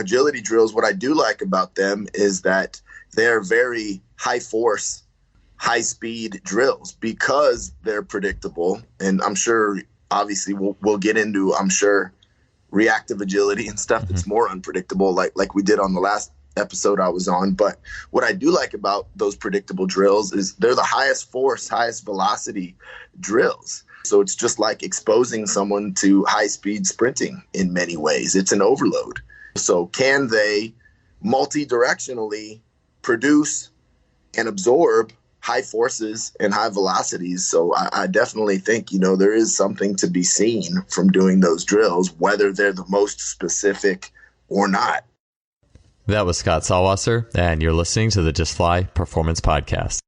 agility drills, what I do like about them is that they're very high force, high speed drills because they're predictable. And I'm sure, obviously, we'll get into, I'm sure, reactive agility and stuff that's more unpredictable, like we did on the last episode I was on. But what I do like about those predictable drills is they're the highest force, highest velocity drills. So it's just like exposing someone to high speed sprinting in many ways. It's an overload. So can they multi-directionally produce and absorb high forces and high velocities? So I definitely think, there is something to be seen from doing those drills, whether they're the most specific or not. That was Scott Salwasser, and you're listening to the Just Fly Performance Podcast.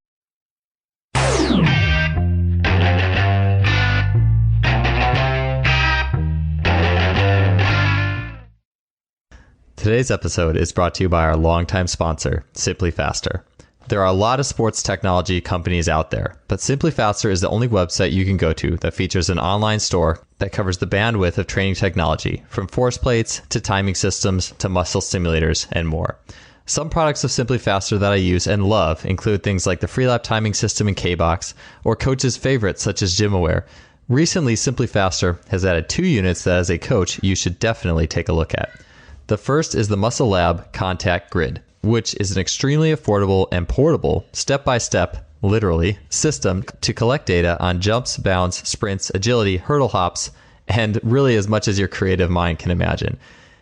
Today's episode is brought to you by our longtime sponsor, Simply Faster. There are a lot of sports technology companies out there, but Simply Faster is the only website you can go to that features an online store that covers the bandwidth of training technology, from force plates to timing systems to muscle stimulators and more. Some products of Simply Faster that I use and love include things like the Freelap timing system in K-Box or coaches' favorites such as GymAware. Recently, Simply Faster has added 2 units that as a coach you should definitely take a look at. The first is the Muscle Lab Contact Grid, which is an extremely affordable and portable, step-by-step, literally, system to collect data on jumps, bounds, sprints, agility, hurdle hops, and really as much as your creative mind can imagine.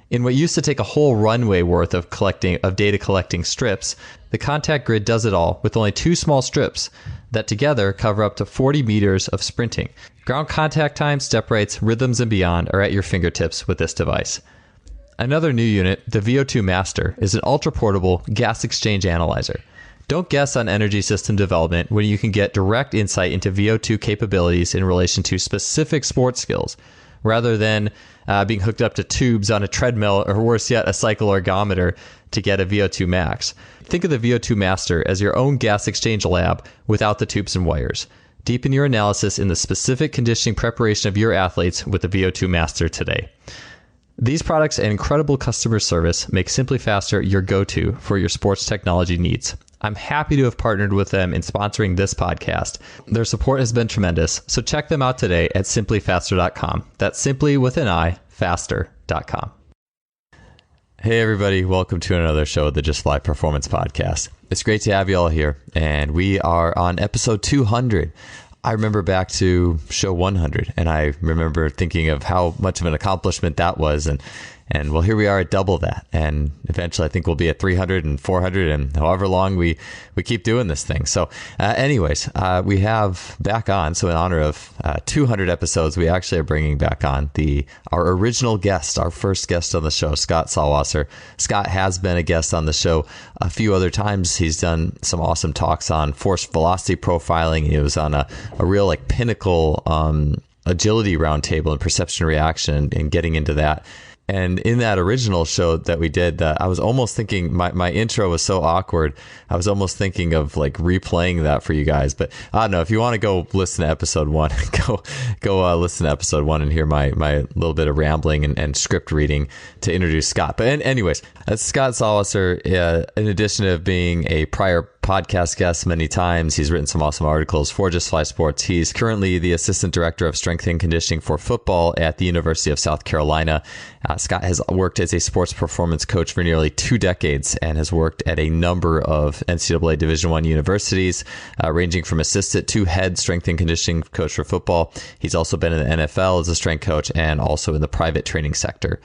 In what used to take a whole runway worth of data collecting strips, the Contact Grid does it all with only 2 small strips that together cover up to 40 meters of sprinting. Ground contact time, step rates, rhythms, and beyond are at your fingertips with this device. Another new unit, the VO2 Master, is an ultra-portable gas exchange analyzer. Don't guess on energy system development when you can get direct insight into VO2 capabilities in relation to specific sports skills, rather than being hooked up to tubes on a treadmill or worse yet, a cycle ergometer to get a VO2 max. Think of the VO2 Master as your own gas exchange lab without the tubes and wires. Deepen your analysis in the specific conditioning preparation of your athletes with the VO2 Master today. These products and incredible customer service make Simply Faster your go-to for your sports technology needs. I'm happy to have partnered with them in sponsoring this podcast. Their support has been tremendous, so check them out today at simplyfaster.com. That's simply with an I, faster.com. Hey everybody, welcome to another show of the Just Fly Performance Podcast. It's great to have you all here, and we are on episode 200. I remember back to show 100, and I remember thinking of how much of an accomplishment that was, and well, here we are at double that, and eventually I think we'll be at 300 and 400 and however long we keep doing this thing. So anyways, we have back on, so in honor of 200 episodes, we actually are bringing back on our original guest, our first guest on the show, Scott Salwasser. Scott has been a guest on the show a few other times. He's done some awesome talks on force velocity profiling. He was on a real pinnacle agility roundtable and perception reaction and getting into that. And in that original show that we did, I was almost thinking, my intro was so awkward, I was almost thinking of replaying that for you guys. But I don't know, if you want to go listen to episode 1, go listen to episode 1 and hear my little bit of rambling and script reading to introduce Scott. But anyways, that's Scott Salwasser. In addition to being a prior podcast guest many times, he's written some awesome articles for Just Fly Sports. He's currently the Assistant Director of Strength and Conditioning for Football at the University of South Carolina. Scott has worked as a sports performance coach for nearly 2 decades and has worked at a number of NCAA Division I universities, ranging from assistant to head strength and conditioning coach for football. He's also been in the NFL as a strength coach and also in the private training sector.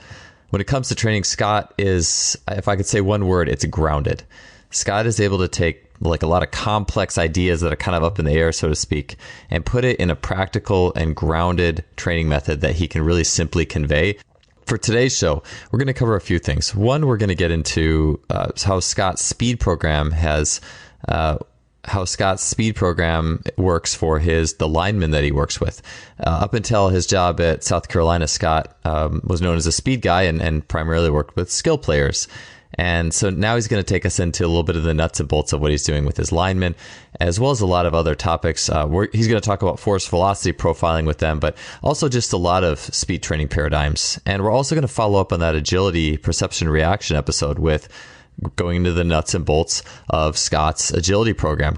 When it comes to training, Scott is, if I could say one word, it's grounded. Scott is able to take a lot of complex ideas that are kind of up in the air, so to speak, and put it in a practical and grounded training method that he can really simply convey. For today's show, we're going to cover a few things. One, we're going to get into how Scott's speed program works for the lineman that he works with. Up until his job at South Carolina, Scott was known as a speed guy and primarily worked with skill players. And so now he's going to take us into a little bit of the nuts and bolts of what he's doing with his linemen, as well as a lot of other topics. He's going to talk about force velocity profiling with them, but also just a lot of speed training paradigms. And we're also going to follow up on that agility perception reaction episode with going into the nuts and bolts of Scott's agility program,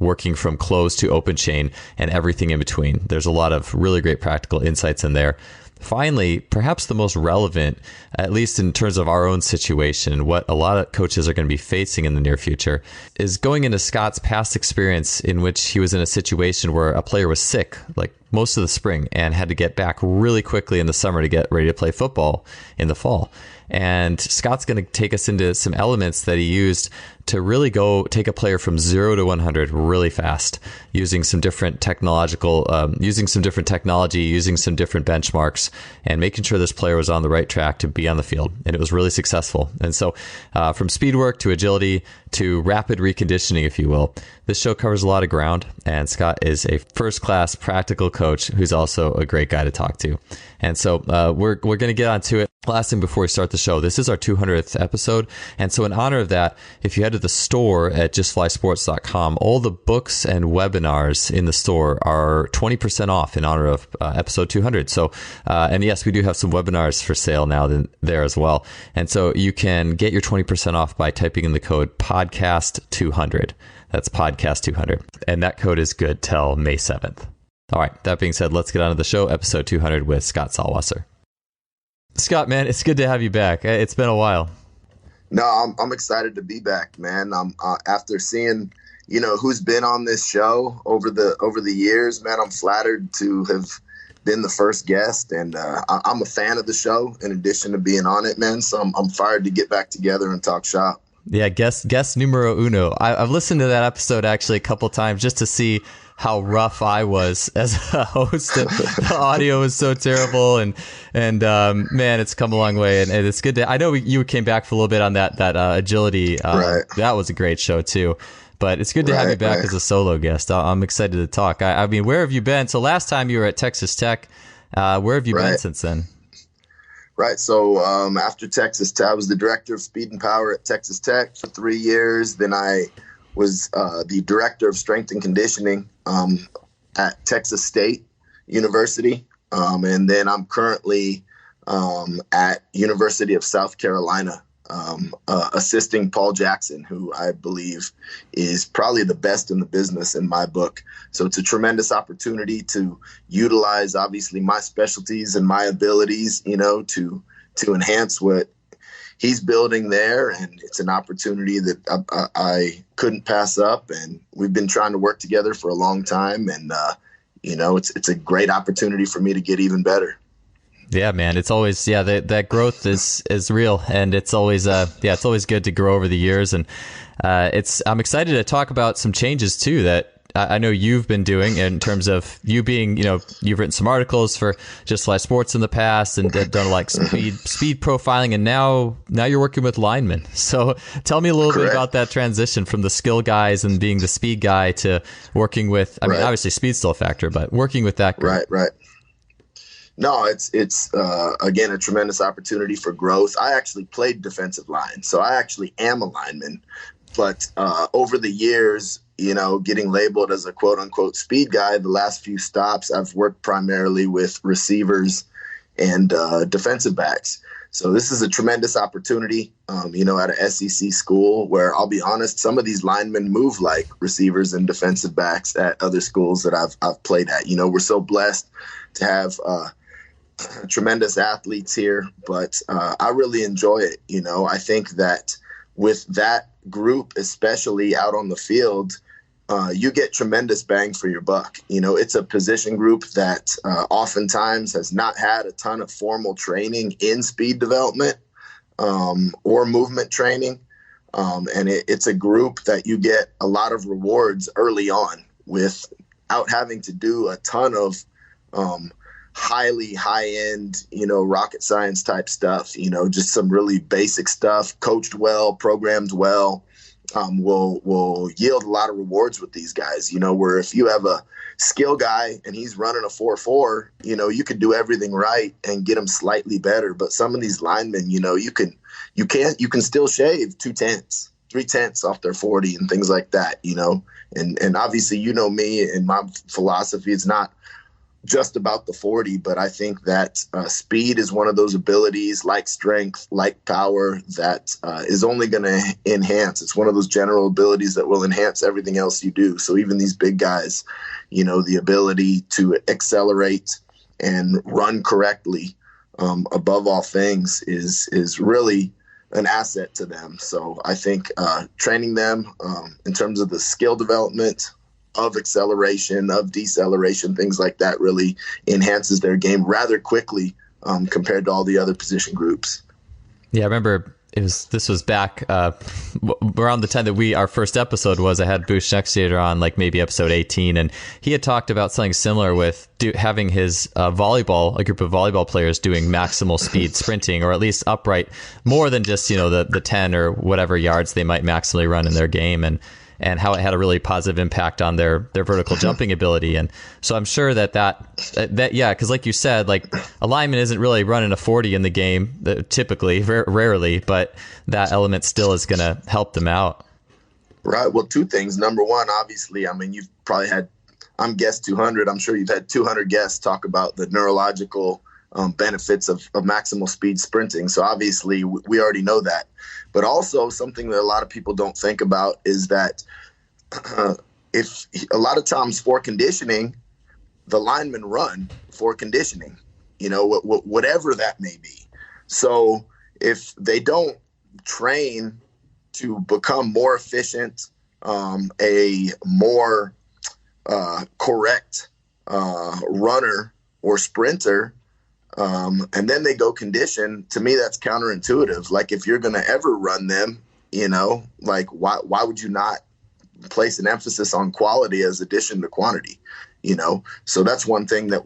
working from closed to open chain and everything in between. There's a lot of really great practical insights in there. Finally, perhaps the most relevant, at least in terms of our own situation, what a lot of coaches are going to be facing in the near future, is going into Scott's past experience in which he was in a situation where a player was sick, like most of the spring, and had to get back really quickly in the summer to get ready to play football in the fall. And Scott's going to take us into some elements that he used to really go take a player from 0 to 100 really fast, using some different technology, using some different benchmarks, and making sure this player was on the right track to be on the field. And it was really successful. And so from speed work to agility to rapid reconditioning, if you will, this show covers a lot of ground. And Scott is a first-class practical coach who's also a great guy to talk to. And so we're going to get on to it. Last thing before we start the show, this is our 200th episode. And so in honor of that, if you head to the store at justflysports.com, all the books and webinars in the store are 20% off in honor of episode 200. So, and yes, we do have some webinars for sale now there as well. And so you can get your 20% off by typing in the code podcast200. That's podcast200. And that code is good till May 7th. All right. That being said, let's get on to the show, episode 200 with Scott Salwasser. Scott, man, it's good to have you back. It's been a while. No, I'm excited to be back, man. After seeing, who's been on this show over the years, man, I'm flattered to have been the first guest, and I'm a fan of the show in addition to being on it, man. So I'm fired to get back together and talk shop. Yeah, guest numero uno. I've listened to that episode actually a couple times just to see how rough I was as a host. The audio was so terrible, and man, it's come a long way, and it's good to. I know you came back for a little bit on that agility. Right. That was a great show too. But it's good to have you back as a solo guest. I'm excited to talk. I mean, where have you been? So last time you were at Texas Tech. Where have you been since then? Right. So after Texas Tech, I was the director of speed and power at Texas Tech for 3 years. Then I was the director of strength and conditioning at Texas State University. And then I'm currently at University of South Carolina, assisting Paul Jackson, who I believe is probably the best in the business in my book. So it's a tremendous opportunity to utilize, obviously, my specialties and my abilities, to enhance what he's building there. And it's an opportunity that I couldn't pass up. And we've been trying to work together for a long time. And, it's a great opportunity for me to get even better. Yeah, man. It's always, that growth is real, and it's always, it's always good to grow over the years. And I'm excited to talk about some changes too that I know you've been doing in terms of you being, you've written some articles for Just Fly Sports in the past and done like speed profiling, and now you're working with Lineman. So tell me a little bit about that transition from the skill guys and being the speed guy to working with, I mean, obviously speed's still a factor, but working with that group. Right. No, it's again, a tremendous opportunity for growth. I actually played defensive line, so I actually am a lineman. But over the years, getting labeled as a quote unquote speed guy, the last few stops, I've worked primarily with receivers and defensive backs. So this is a tremendous opportunity, at a SEC school where, I'll be honest, some of these linemen move like receivers and defensive backs at other schools that I've played at. We're so blessed to have tremendous athletes here, but I really enjoy it. I think that with that group, especially out on the field, you get tremendous bang for your buck. It's a position group that oftentimes has not had a ton of formal training in speed development or movement training. And it's a group that you get a lot of rewards early on without having to do a ton of highly high-end, rocket science type stuff, just some really basic stuff, coached well, programmed well. will yield a lot of rewards with these guys. Where if you have a skill guy and he's running a 4.4, you can do everything right and get him slightly better. But some of these linemen, you can still shave 2/10, 3/10 off their 40 and things like that. And obviously, me and my philosophy, it's not just about the 40, but I think that speed is one of those abilities, like strength, like power, that is only going to enhance. It's one of those general abilities that will enhance everything else you do. So even these big guys, the ability to accelerate and run correctly, above all things, is really an asset to them. So I think training them in terms of the skill development, of acceleration, of deceleration, things like that really enhances their game rather quickly compared to all the other position groups. Yeah, I remember this was back around the time that our first episode was. I had Boosh Nextator on, like maybe episode 18, and he had talked about something similar with having his a group of volleyball players doing maximal speed sprinting, or at least upright, more than just the 10 or whatever yards they might maximally run in their game, and how it had a really positive impact on their vertical jumping ability. And so I'm sure that yeah, because like you said, like a lineman isn't really running a 40 in the game, typically, rarely, but that element still is going to help them out. Right. Well, two things. Number one, obviously, you've probably had, I'm guest 200. I'm sure you've had 200 guests talk about the neurological benefits of maximal speed sprinting. So obviously we already know that. But also something that a lot of people don't think about is that if a lot of times for conditioning, the linemen run for conditioning, whatever that may be. So if they don't train to become more efficient, a more correct runner or sprinter, and then they go condition, to me, that's counterintuitive. Like if you're going to ever run them, like why would you not place an emphasis on quality as addition to quantity, So that's one thing that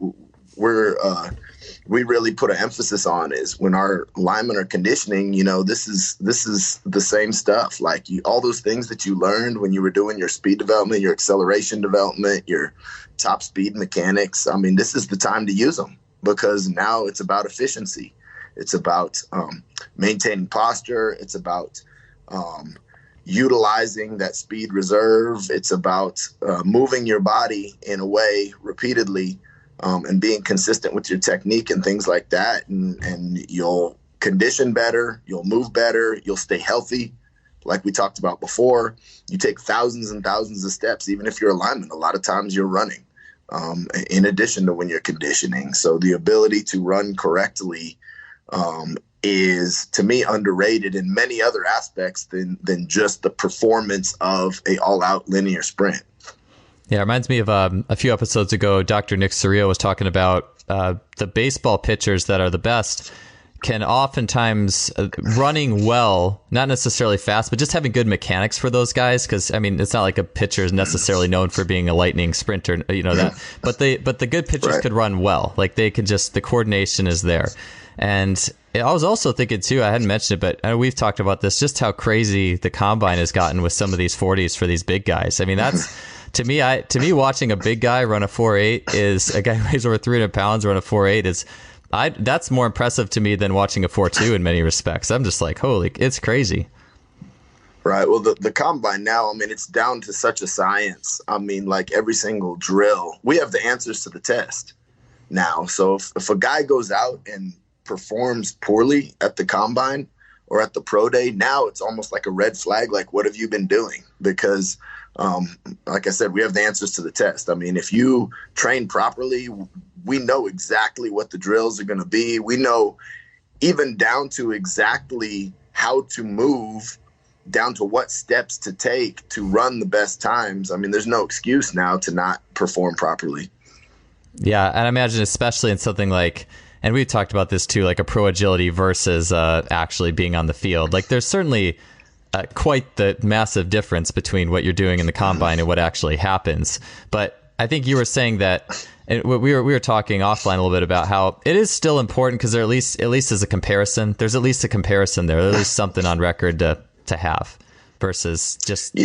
we really put an emphasis on, is when our linemen are conditioning, this is the same stuff. Like all those things that you learned when you were doing your speed development, your acceleration development, your top speed mechanics. This is the time to use them. Because now it's about efficiency. It's about maintaining posture. It's about utilizing that speed reserve. It's about moving your body in a way repeatedly and being consistent with your technique and things like that. And you'll condition better. You'll move better. You'll stay healthy. Like we talked about before, you take thousands and thousands of steps. Even if you're a lineman, a lot of times you're running. In addition to when you're conditioning. So the ability to run correctly is, to me, underrated in many other aspects than just the performance of a all-out linear sprint. Yeah, it reminds me of a few episodes ago, Dr. Nick Cirio was talking about the baseball pitchers that are the best can oftentimes running well, not necessarily fast, but just having good mechanics for those guys. Because it's not like a pitcher is necessarily known for being a lightning sprinter, that. But the good pitchers Right. could run well. Like they could the coordination is there. And I was also thinking too, I hadn't mentioned it, but we've talked about this, just how crazy the combine has gotten with some of these 40s for these big guys. That's to me, watching a big guy run a 4.8 is a guy who weighs over 300 pounds run a 4.8 is. That's more impressive to me than watching a 4.2 in many respects. I'm just like, holy, it's crazy. Right. Well, the combine now, it's down to such a science. Like every single drill, we have the answers to the test now. So if a guy goes out and performs poorly at the combine or at the pro day, now it's almost like a red flag. Like, what have you been doing? Because like I said, we have the answers to the test. If you train properly, we know exactly what the drills are going to be. We know even down to exactly how to move, down to what steps to take to run the best times. There's no excuse now to not perform properly. Yeah, and I imagine especially in something like, and we've talked about this too, like a pro agility versus actually being on the field. Like there's certainly quite the massive difference between what you're doing in the combine and what actually happens. But I think you were saying that, and we were talking offline a little bit about how it is still important because there at least is a comparison. There's at least a comparison there. There's at least something on record to have. versus just.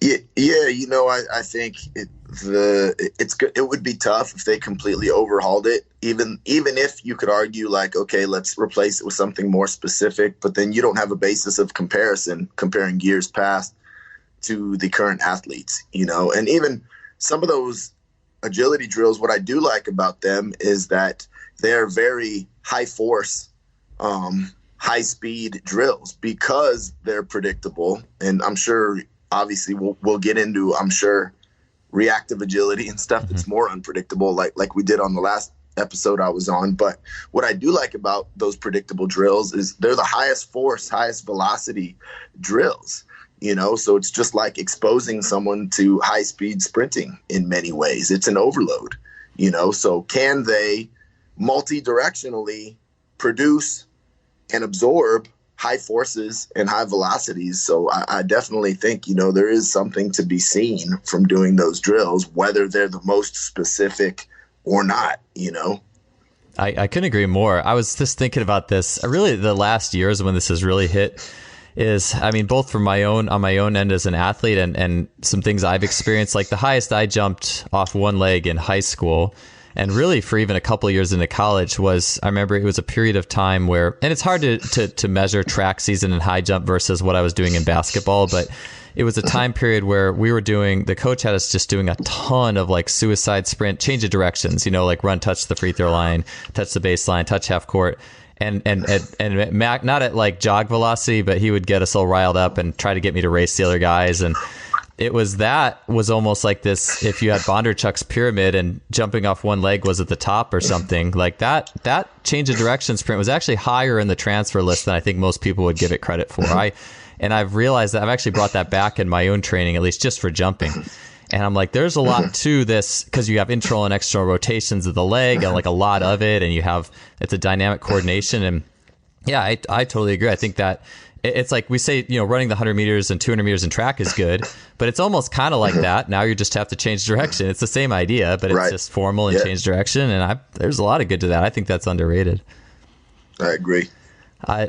Yeah, I think it's good. It would be tough if they completely overhauled it. Even if you could argue like, okay, let's replace it with something more specific, but then you don't have a basis of comparison comparing years past to the current athletes, and even some of those agility drills. What I do like about them is that they're very high force, high speed drills because they're predictable, and I'm sure. Obviously, we'll get into, I'm sure, reactive agility and stuff that's more unpredictable, like we did on the last episode I was on. But what I do like about those predictable drills is they're the highest force, highest velocity drills. So it's just like exposing someone to high speed sprinting in many ways. It's an overload. So can they multi-directionally produce and absorb high forces and high velocities? So I definitely think, there is something to be seen from doing those drills, whether they're the most specific or not, I couldn't agree more. I was just thinking about this. Really, the last years when this has really hit is, both from on my own end as an athlete and some things I've experienced, like the highest I jumped off one leg in high school. And really, for even a couple of years into college, I remember it was a period of time where, and it's hard to measure track season and high jump versus what I was doing in basketball, but it was a time period where the coach had us just doing a ton of like suicide sprint, change of directions, like run, touch the free throw line, touch the baseline, touch half court. And Mac, not at like jog velocity, but he would get us all riled up and try to get me to race the other guys. And it was almost like this, if you had Bondarchuk's pyramid and jumping off one leg was at the top or something like that change of direction sprint was actually higher in the transfer list than I think most people would give it credit for. And I've realized that I've actually brought that back in my own training, at least just for jumping. And I'm like, there's a lot to this because you have internal and external rotations of the leg and like a lot of it. And it's a dynamic coordination. And yeah, I totally agree. I think that it's like we say, running the 100 meters and 200 meters in track is good, but it's almost kind of like that. Now you just have to change direction. It's the same idea, but it's just formal and change direction. And there's a lot of good to that. I think that's underrated. I agree.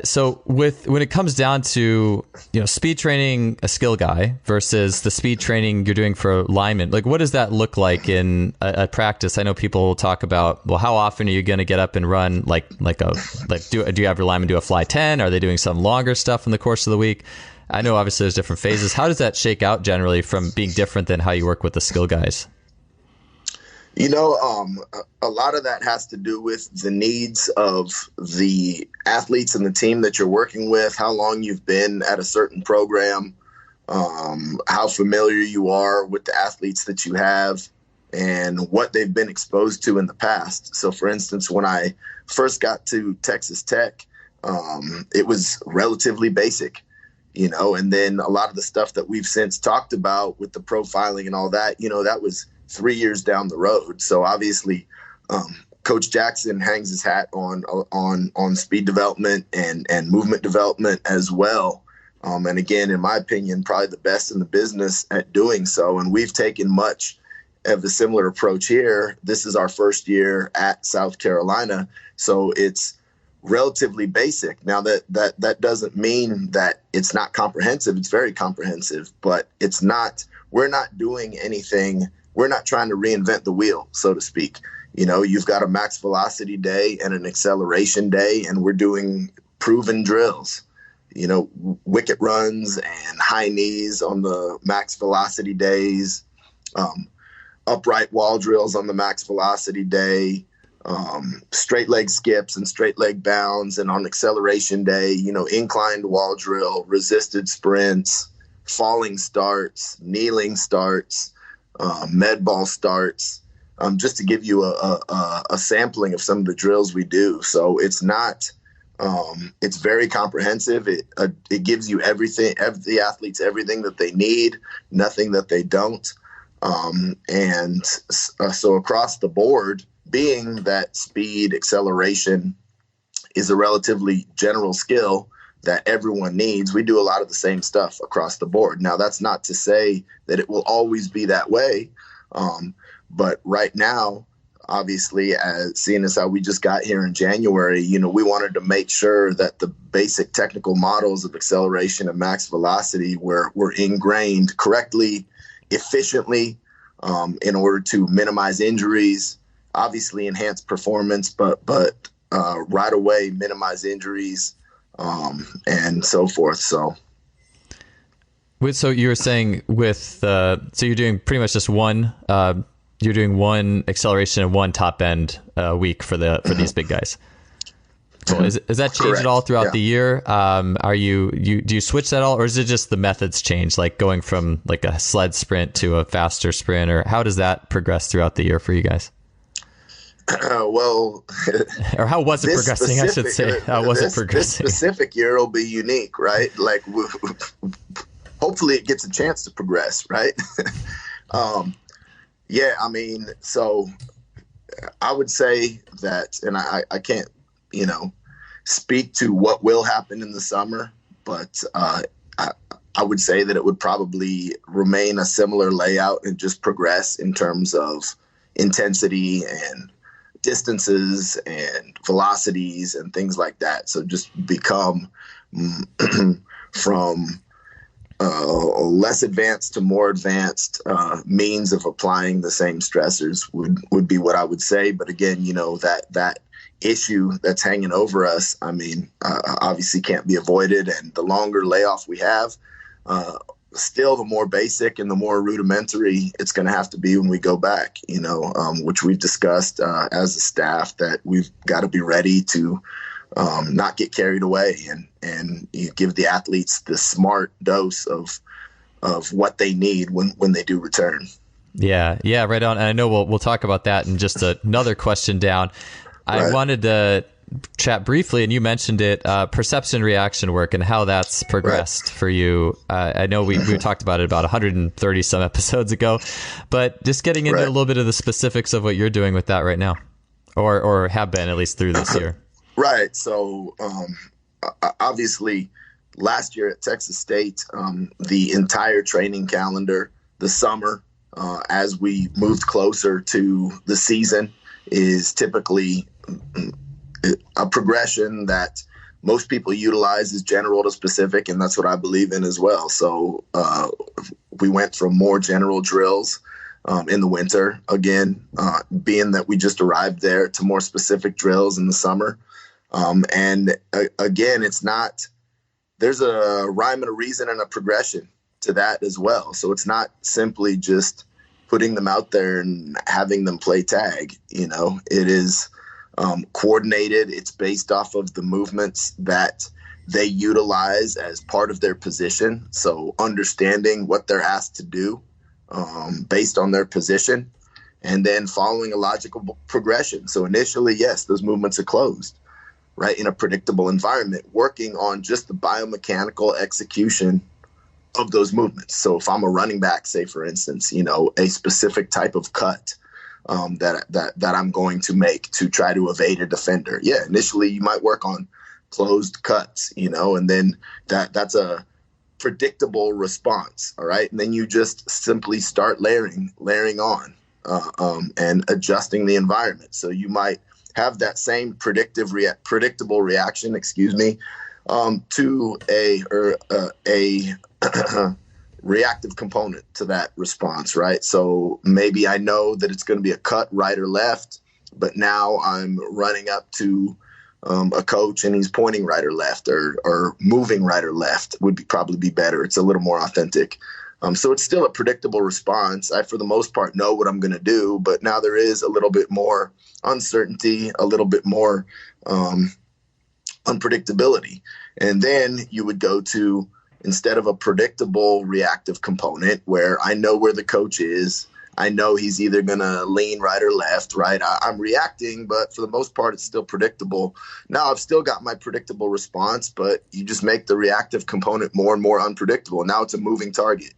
So when it comes down to, speed training a skill guy versus the speed training you're doing for linemen, like what does that look like in a practice? I know people talk about, well, how often are you going to get up and run do you have your linemen do a fly 10? Are they doing some longer stuff in the course of the week? I know obviously there's different phases. How does that shake out generally from being different than how you work with the skill guys? A lot of that has to do with the needs of the athletes and the team that you're working with, how long you've been at a certain program, how familiar you are with the athletes that you have, and what they've been exposed to in the past. So, for instance, when I first got to Texas Tech, it was relatively basic, and then a lot of the stuff that we've since talked about with the profiling and all that, that was 3 years down the road. So obviously, Coach Jackson hangs his hat on speed development and movement development as well. And again, in my opinion, probably the best in the business at doing so. And we've taken much of a similar approach here. This is our first year at South Carolina, so it's relatively basic. Now that doesn't mean that it's not comprehensive. It's very comprehensive, but it's not. We're not doing anything. We're not trying to reinvent the wheel, so to speak. You've got a max velocity day and an acceleration day, and we're doing proven drills, wicket runs and high knees on the max velocity days, upright wall drills on the max velocity day, straight leg skips and straight leg bounds. And on acceleration day, inclined wall drill, resisted sprints, falling starts, kneeling starts, med ball starts, just to give you a sampling of some of the drills we do. So it's not, it's very comprehensive. It gives you everything, the athletes, everything that they need, nothing that they don't. So across the board, being that speed acceleration is a relatively general skill that everyone needs, we do a lot of the same stuff across the board. Now, that's not to say that it will always be that way. But right now, obviously, as seeing as how we just got here in January, we wanted to make sure that the basic technical models of acceleration and max velocity were ingrained correctly, efficiently, in order to minimize injuries, obviously enhance performance, but right away minimize injuries, and so forth. So you were saying so you're doing pretty much just one. You're doing one acceleration and one top end week for these big guys. Cool. Is that changed at all throughout the year? Do you switch that all, or is it just the methods change, like going from like a sled sprint to a faster sprint, or how does that progress throughout the year for you guys? Well, or how was it progressing? I should say, how was it progressing? This specific year will be unique, right? Like, hopefully, it gets a chance to progress, right? Yeah, I mean, so I would say that, and I can't, speak to what will happen in the summer, but I would say that it would probably remain a similar layout and just progress in terms of intensity and distances and velocities and things like that. So just become from less advanced to more advanced means of applying the same stressors would be what I would say. But again, that issue that's hanging over us, I mean, obviously can't be avoided. And the longer layoff we have, still the more basic and the more rudimentary it's going to have to be when we go back, which we've discussed as a staff, that we've got to be ready to not get carried away and you give the athletes the smart dose of what they need when they do return. Yeah, right on. And I know we'll talk about that in just another question down. I wanted to chat briefly, and you mentioned it, perception reaction work and how that's progressed for you. I know we talked about it about 130 some episodes ago, but just getting into a little bit of the specifics of what you're doing with that right now, or have been at least through this year. Right. So obviously last year at Texas State, the entire training calendar, the summer, as we moved closer to the season, is typically a progression that most people utilize as general to specific, and that's what I believe in as well. So we went from more general drills in the winter, again, being that we just arrived there, to more specific drills in the summer. And again, there's a rhyme and a reason and a progression to that as well. So it's not simply just putting them out there and having them play tag. It is coordinated. It's based off of the movements that they utilize as part of their position. So understanding what they're asked to do based on their position, and then following a logical progression. So initially, yes, those movements are closed, right, in a predictable environment, working on just the biomechanical execution of those movements. So if I'm a running back, say, for instance, a specific type of cut that I'm going to make to try to evade a defender. Yeah, initially you might work on closed cuts, and then that's a predictable response. All right. And then you just simply start layering on and adjusting the environment. So you might have that same predictable reaction, to a reactive component to that response, right? So maybe I know that it's going to be a cut right or left, but now I'm running up to a coach and he's pointing right or left, or moving right or left would probably be better. It's a little more authentic. So it's still a predictable response. I, for the most part, know what I'm going to do, but now there is a little bit more uncertainty, a little bit more unpredictability. And then you would go to, instead of a predictable reactive component where I know where the coach is, I know he's either going to lean right or left, right? I'm reacting, but for the most part, it's still predictable. Now I've still got my predictable response, but you just make the reactive component more and more unpredictable. Now it's a moving target.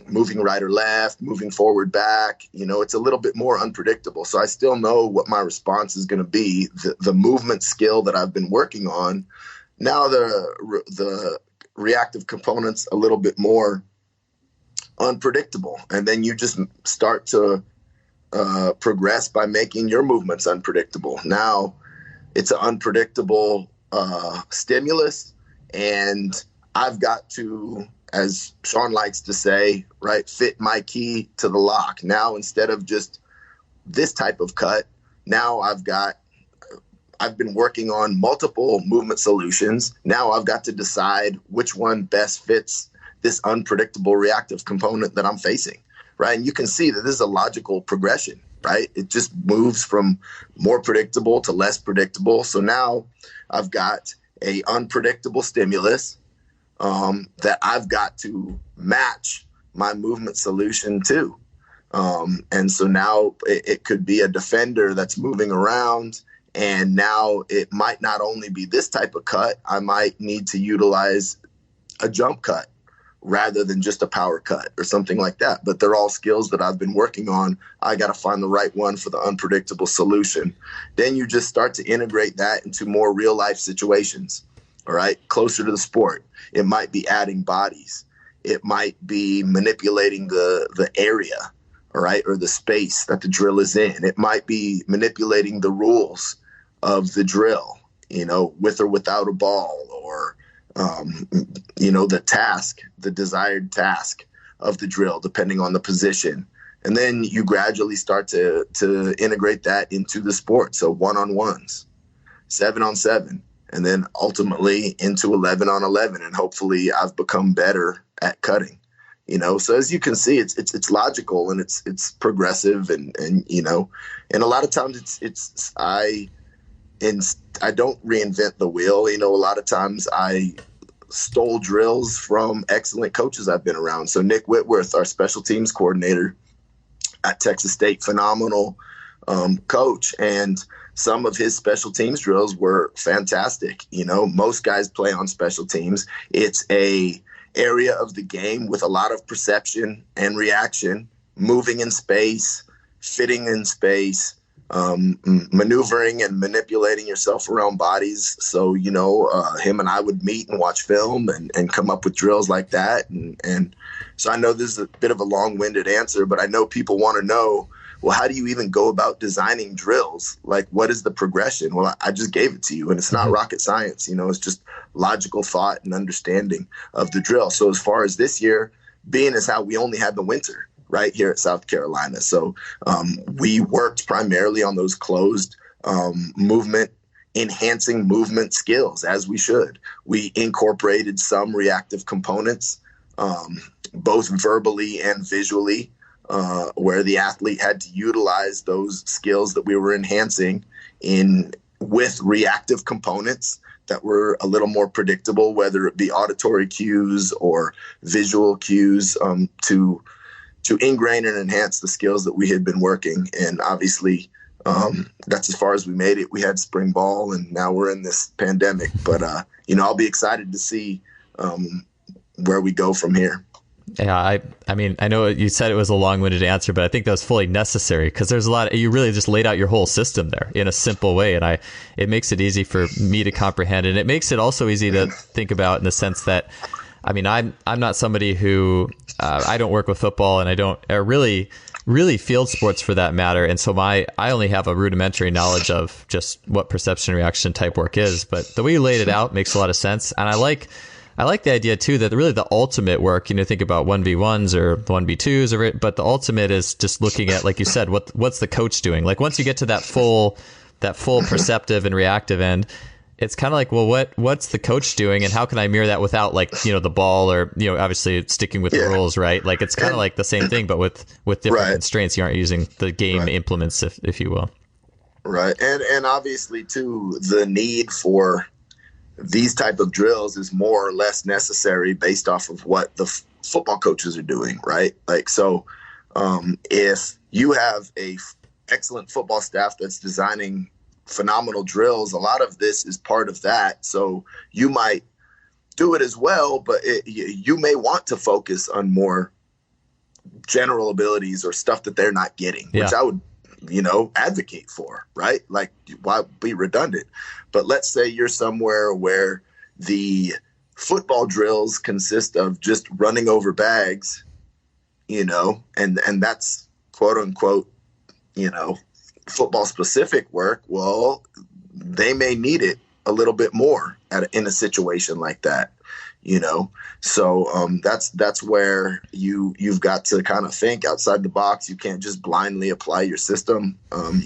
Moving right or left, moving forward, back, it's a little bit more unpredictable. So I still know what my response is going to be, the movement skill that I've been working on. Now the reactive component's a little bit more unpredictable. And then you just start to progress by making your movements unpredictable. Now it's an unpredictable stimulus, and I've got to, as Sean likes to say, right, fit my key to the lock. Now, instead of just this type of cut, now I've been working on multiple movement solutions. Now I've got to decide which one best fits this unpredictable reactive component that I'm facing, right? And you can see that this is a logical progression, right? It just moves from more predictable to less predictable. So now I've got a unpredictable stimulus that I've got to match my movement solution to. And so now it could be a defender that's moving around, and now it might not only be this type of cut, I might need to utilize a jump cut rather than just a power cut or something like that. But they're all skills that I've been working on. I got to find the right one for the unpredictable solution. Then you just start to integrate that into more real life situations, all right, closer to the sport. It might be adding bodies. It might be manipulating the area, all right, or the space that the drill is in. It might be manipulating the rules of the drill, with or without a ball, or the task, the desired task of the drill, depending on the position. And then you gradually start to integrate that into the sport. So 1-on-1s, 7-on-7, and then ultimately into 11-on-11. And hopefully I've become better at cutting, So as you can see, it's logical, and it's progressive, and a lot of times I don't reinvent the wheel. A lot of times I stole drills from excellent coaches I've been around. So Nick Whitworth, our special teams coordinator at Texas State, phenomenal coach. And some of his special teams drills were fantastic. Most guys play on special teams. It's a area of the game with a lot of perception and reaction, moving in space, fitting in space, maneuvering and manipulating yourself around bodies. So, him and I would meet and watch film and come up with drills like that. And so I know this is a bit of a long-winded answer, but I know people want to know, well, how do you even go about designing drills? Like, what is the progression? Well, I just gave it to you, and it's not rocket science. It's just logical thought and understanding of the drill. So as far as this year, being as how we only had the winter right here at South Carolina. So we worked primarily on those closed enhancing movement skills, as we should. We incorporated some reactive components, both verbally and visually, where the athlete had to utilize those skills that we were enhancing with reactive components that were a little more predictable, whether it be auditory cues or visual cues, to ingrain and enhance the skills that we had been working. And obviously, that's as far as we made it. We had spring ball, and now we're in this pandemic. But, I'll be excited to see where we go from here. Yeah, I mean, I know you said it was a long-winded answer, but I think that was fully necessary, because there's you really just laid out your whole system there in a simple way. And it makes it easy for me to comprehend. And it makes it also easy to think about, in the sense that, I'm not somebody who, I don't work with football, and I don't really field sports for that matter. And so I only have a rudimentary knowledge of just what perception reaction type work is. But the way you laid it out makes a lot of sense. And I like the idea too, that really the ultimate work, think about 1v1s or 1v2s, but the ultimate is just looking at, like you said, what's the coach doing? Like, once you get to that full perceptive and reactive end, it's kind of like, well, what's the coach doing, and how can I mirror that without, like, the ball, or, obviously sticking with the rules, right? Like, it's kind of like the same thing, but with different constraints. You aren't using the game implements, if you will. Right. And obviously too, the need for these type of drills is more or less necessary based off of what the football coaches are doing, right? Like, so if you have a excellent football staff that's designing phenomenal drills, a lot of this is part of that. So you might do it as well, but you may want to focus on more general abilities or stuff that they're not getting, which I would advocate for, right? Like, why be redundant? But let's say you're somewhere where the football drills consist of just running over bags and that's quote unquote, football specific work. Well, they may need it a little bit more in a situation like that, So that's where you've got to kind of think outside the box. You can't just blindly apply your system.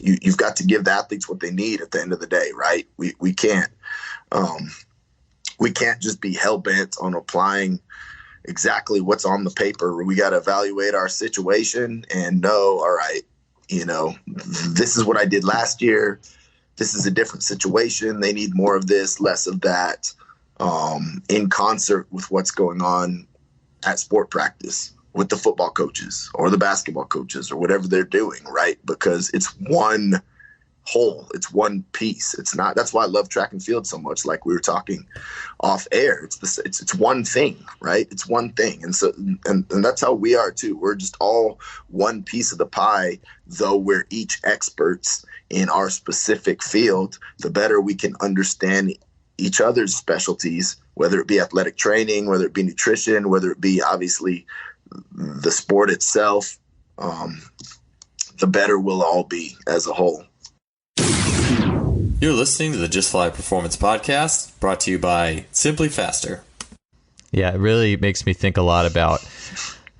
You've got to give the athletes what they need at the end of the day, right? We can't just be hell bent on applying exactly what's on the paper. We got to evaluate our situation and know, all right, this is what I did last year. This is a different situation. They need more of this, less of that, in concert with what's going on at sport practice with the football coaches or the basketball coaches or whatever they're doing, right? Because it's one whole, it's one piece. It's not. That's why I love track and field so much. Like we were talking off air, it's one thing, right? It's one thing, and so and that's how we are too. We're just all one piece of the pie, though we're each experts in our specific field. The better we can understand each other's specialties, whether it be athletic training, whether it be nutrition, whether it be obviously the sport itself, the better we'll all be as a whole. You're listening to the Just Fly Performance Podcast, brought to you by Simply Faster. Yeah, it really makes me think a lot about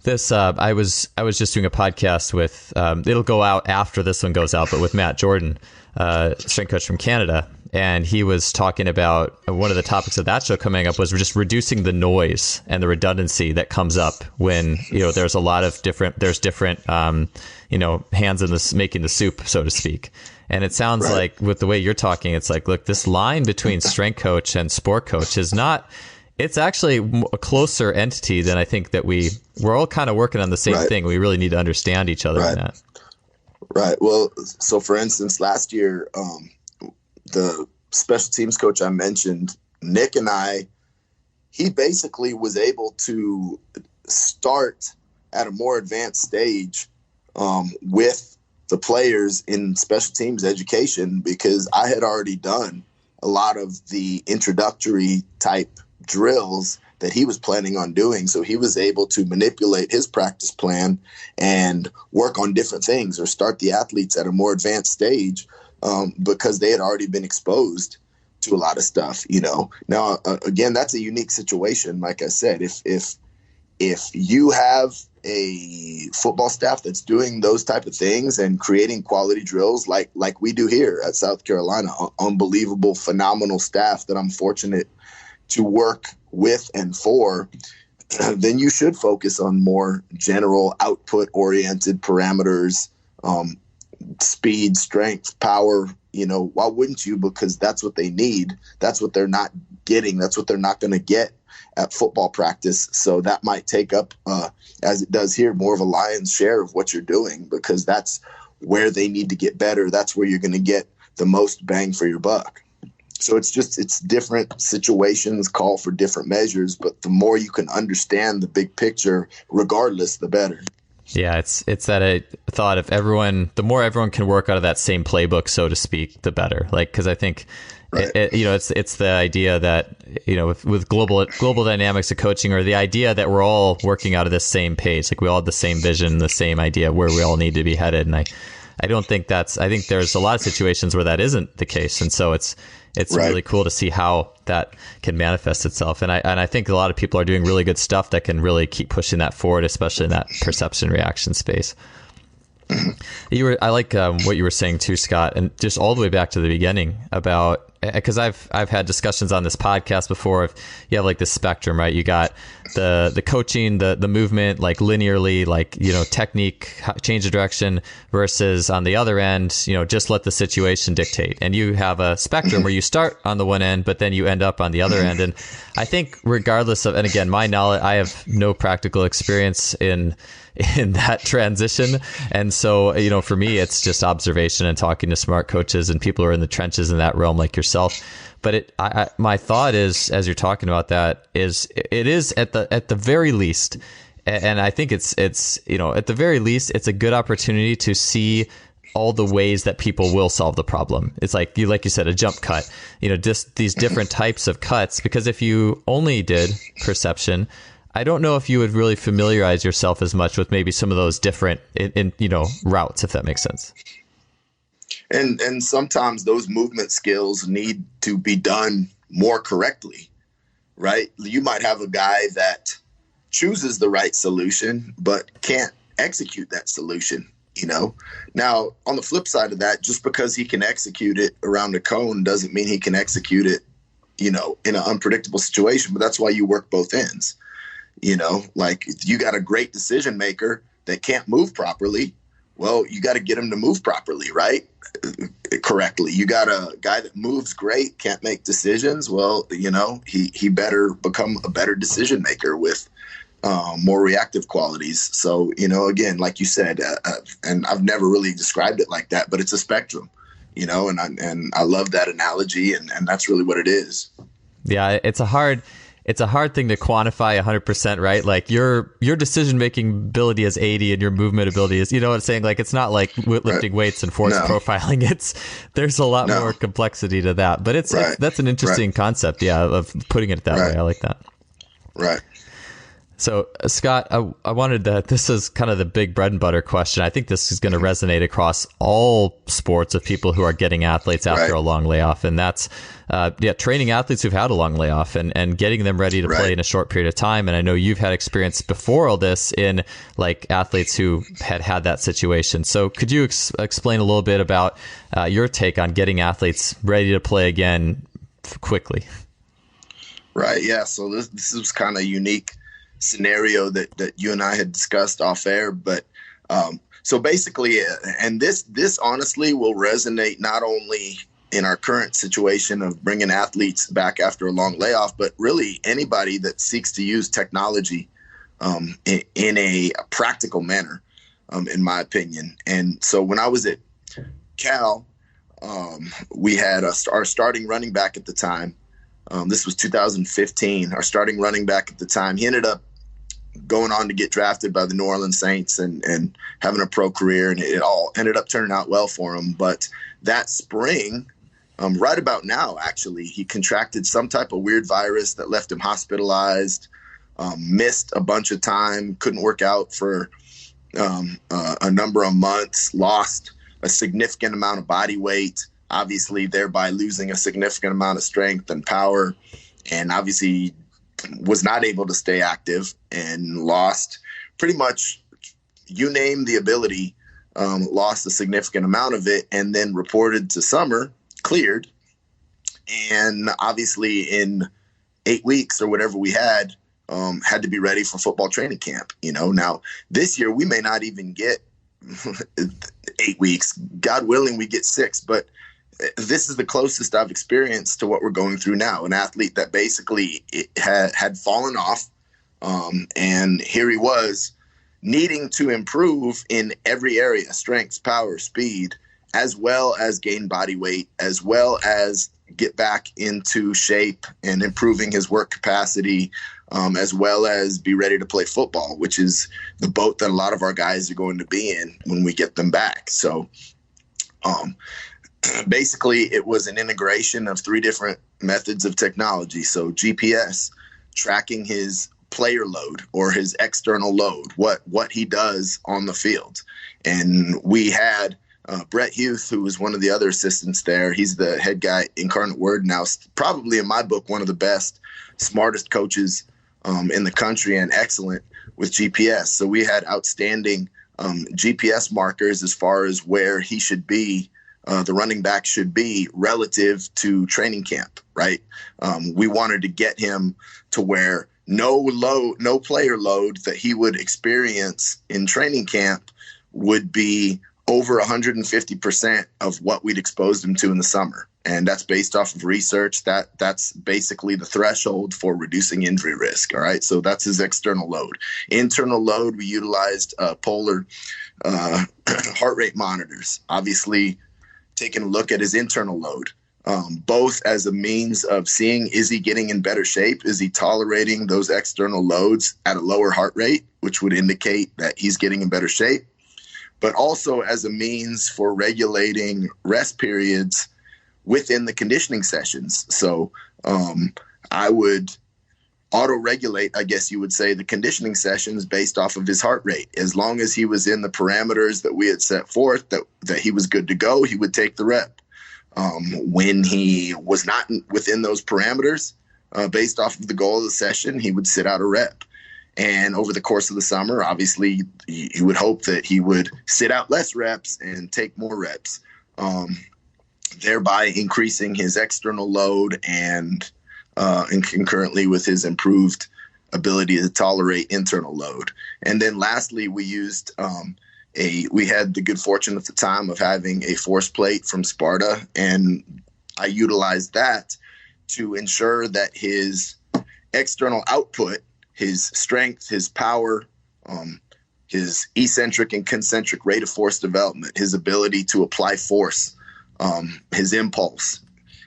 this. I was just doing a podcast with, it'll go out after this one goes out, but with Matt Jordan, strength coach from Canada. And he was talking about one of the topics of that show coming up was just reducing the noise and the redundancy that comes up when, there's a lot of different hands in this making the soup, so to speak. And it sounds like with the way you're talking, it's like, look, this line between strength coach and sport coach is not, it's actually a closer entity than I think that we're all kind of working on the same thing. We really need to understand each other in that. Right. Well, so for instance, last year, the special teams coach I mentioned, Nick and he basically was able to start at a more advanced stage with the players in special teams education, because I had already done a lot of the introductory type drills that he was planning on doing. So he was able to manipulate his practice plan and work on different things or start the athletes at a more advanced stage because they had already been exposed to a lot of stuff, Now, again, that's a unique situation. Like I said, if you have a football staff that's doing those type of things and creating quality drills like we do here at South Carolina, unbelievable, phenomenal staff that I'm fortunate to work with and for, then you should focus on more general output-oriented parameters, speed, strength, power. Why wouldn't you? Because that's what they need. That's what they're not getting. That's what they're not going to get at football practice. So that might take up, as it does here, more of a lion's share of what you're doing, because that's where they need to get better. That's where you're going to get the most bang for your buck. So it's different situations call for different measures, but the more you can understand the big picture, regardless, the better. Yeah, it's that thought of the more everyone can work out of that same playbook, so to speak, the better. Like, because I think, it's the idea that, with global dynamics of coaching, or the idea that we're all working out of the same page, like we all have the same vision, the same idea where we all need to be headed. And I don't think I think there's a lot of situations where that isn't the case. And so it's really cool to see how that can manifest itself. And I think a lot of people are doing really good stuff that can really keep pushing that forward, especially in that perception reaction space. I like what you were saying too, Scott, and just all the way back to the beginning about, because I've had discussions on this podcast before of, you have like this spectrum, right? You got the coaching, the movement, like linearly, like, technique, change of direction, versus on the other end, just let the situation dictate. And you have a spectrum where you start on the one end, but then you end up on the other end. And I think regardless of, and again, my knowledge, I have no practical experience in that transition. And so, for me, it's just observation and talking to smart coaches and people who are in the trenches in that realm like yourself. But my thought is, as you're talking about that, it is at the very least, and I think it's at the very least, it's a good opportunity to see all the ways that people will solve the problem. It's like you said, a jump cut, just these different types of cuts, because if you only did perception, I don't know if you would really familiarize yourself as much with maybe some of those different routes, if that makes sense. And sometimes those movement skills need to be done more correctly, right? You might have a guy that chooses the right solution, but can't execute that solution, Now, on the flip side of that, just because he can execute it around a cone doesn't mean he can execute it, in an unpredictable situation. But that's why you work both ends, like if you got a great decision maker that can't move properly. Well, you got to get him to move properly, right? Correctly. You got a guy that moves great, can't make decisions. Well, he better become a better decision maker with more reactive qualities. So, again, like you said, and I've never really described it like that, but it's a spectrum, and I love that analogy, and that's really what it is. Yeah, it's a hard thing to quantify 100%, right? Like your decision-making ability is 80 and your movement ability is, what I'm saying? Like, it's not like lifting weights and force profiling. There's a lot more complexity to that, but that's an interesting concept. Yeah. Of putting it that way. I like that. Right. So, Scott, I wanted this is kind of the big bread and butter question. I think this is going to resonate across all sports of people who are getting athletes after a long layoff. And that's, training athletes who've had a long layoff and getting them ready to play in a short period of time. And I know you've had experience before all this in like athletes who had that situation. So could you explain a little bit about your take on getting athletes ready to play again quickly? Right. Yeah. So this was kind of unique scenario that you and I had discussed off air, but so basically, and this honestly will resonate not only in our current situation of bringing athletes back after a long layoff, but really anybody that seeks to use technology in a practical manner, in my opinion. And so when I was at Cal, we had our starting running back at the time. This was 2015. Our starting running back at the time, he ended up going on to get drafted by the New Orleans Saints and having a pro career, and it all ended up turning out well for him. But that spring, right about now, actually, he contracted some type of weird virus that left him hospitalized, missed a bunch of time, couldn't work out for a number of months, lost a significant amount of body weight, obviously thereby losing a significant amount of strength and power, and obviously was not able to stay active and lost pretty much, you name the ability, lost a significant amount of it, and then reported to summer, cleared. And obviously in 8 weeks or whatever we had to be ready for football training camp. Now this year we may not even get 8 weeks. God willing, we get 6, but this is the closest I've experienced to what we're going through now. An athlete that basically had fallen off, and here he was needing to improve in every area: strength, power, speed, as well as gain body weight, as well as get back into shape and improving his work capacity, as well as be ready to play football, which is the boat that a lot of our guys are going to be in when we get them back. So, basically, it was an integration of 3 different methods of technology. So GPS, tracking his player load or his external load, what he does on the field. And we had Brett Huth, who was one of the other assistants there. He's the head guy, Incarnate Word now, probably in my book, one of the best, smartest coaches in the country, and excellent with GPS. So we had outstanding GPS markers as far as where he should be, the running back should be relative to training camp, right? We wanted to get him to where no player load that he would experience in training camp would be over 150% of what we'd exposed him to in the summer. And that's based off of research. That's basically the threshold for reducing injury risk. All right. So that's his external load. Internal load, we utilized polar heart rate monitors, obviously taking a look at his internal load, both as a means of seeing, is he getting in better shape? Is he tolerating those external loads at a lower heart rate, which would indicate that he's getting in better shape, but also as a means for regulating rest periods within the conditioning sessions. So I would auto-regulate, I guess you would say, the conditioning sessions based off of his heart rate. As long as he was in the parameters that we had set forth, that he was good to go, he would take the rep. When he was not within those parameters, based off of the goal of the session, he would sit out a rep. And over the course of the summer, obviously, you would hope that he would sit out less reps and take more reps, thereby increasing his external load and concurrently with his improved ability to tolerate internal load. And then lastly, we used we had the good fortune at the time of having a force plate from Sparta, and I utilized that to ensure that his external output, his strength, his power, his eccentric and concentric rate of force development, his ability to apply force, his impulse,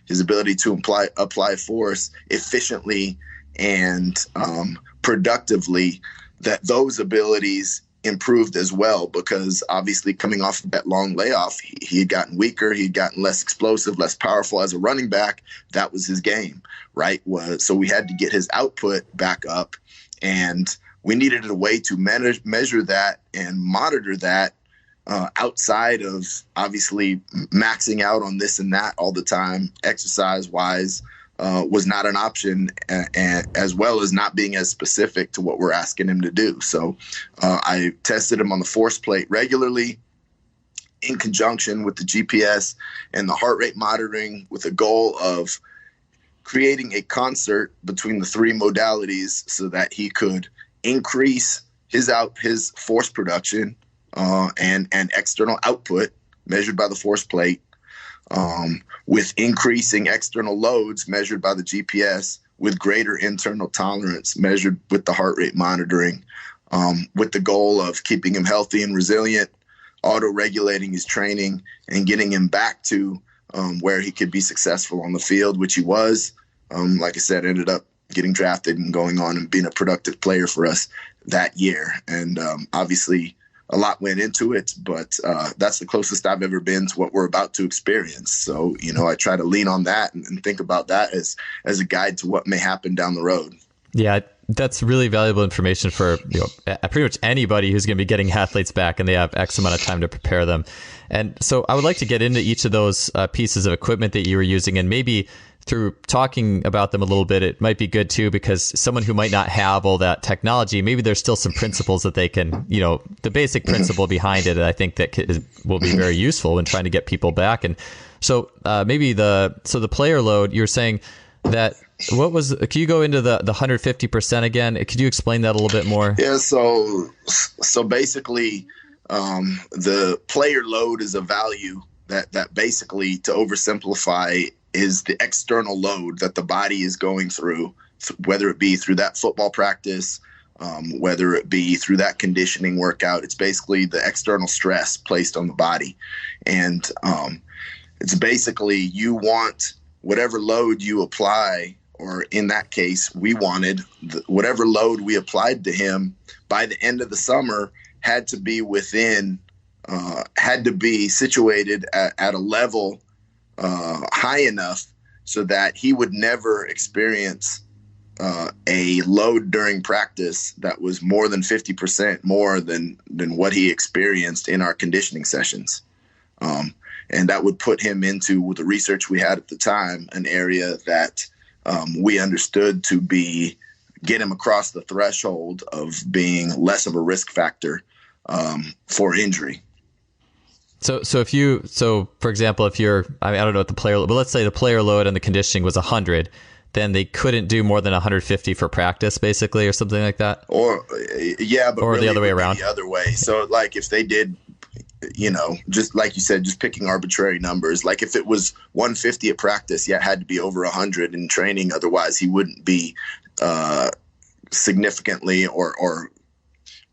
his ability to apply force efficiently and productively, that those abilities improved as well, because obviously coming off of that long layoff, he had gotten weaker, he'd gotten less explosive, less powerful as a running back. That was his game, right? So we had to get his output back up, and we needed a way to measure that and monitor that outside of obviously maxing out on this and that all the time, exercise-wise, was not an option, as well as not being as specific to what we're asking him to do. So I tested him on the force plate regularly in conjunction with the GPS and the heart rate monitoring, with a goal of creating a concert between the three modalities so that he could increase his force production and external output measured by the force plate, with increasing external loads measured by the GPS, with greater internal tolerance measured with the heart rate monitoring, with the goal of keeping him healthy and resilient, auto-regulating his training, and getting him back to where he could be successful on the field, which he was. Like I said, ended up getting drafted and going on and being a productive player for us that year. And obviously, a lot went into it, but that's the closest I've ever been to what we're about to experience. So, I try to lean on that and think about that as a guide to what may happen down the road. Yeah, that's really valuable information for pretty much anybody who's going to be getting athletes back and they have X amount of time to prepare them. And so I would like to get into each of those pieces of equipment that you were using, and maybe through talking about them a little bit, it might be good too, because someone who might not have all that technology, maybe there's still some principles that they can, the basic principle behind it, I think that will be very useful when trying to get people back. And so maybe the player load, you're saying that, can you go into the 150% again? Could you explain that a little bit more? Yeah. So basically, the player load is a value that basically, to oversimplify, is the external load that the body is going through, whether it be through that football practice, whether it be through that conditioning workout. It's basically the external stress placed on the body. And it's basically, you want whatever load you apply, or in that case, we wanted whatever load we applied to him by the end of the summer had to be situated at a level high enough so that he would never experience a load during practice that was more than 50% more than what he experienced in our conditioning sessions. And that would put him into, with the research we had at the time, an area that we understood to get him across the threshold of being less of a risk factor for injury. So for example, if you're, I don't know what the player load, but let's say the player load and the conditioning was 100, then they couldn't do more than 150 for practice, basically, or something like that. Or but or really the other way around. The other way. So like if they did, just like you said, just picking arbitrary numbers. Like if it was 150 at practice, it had to be over 100 in training. Otherwise, he wouldn't be significantly or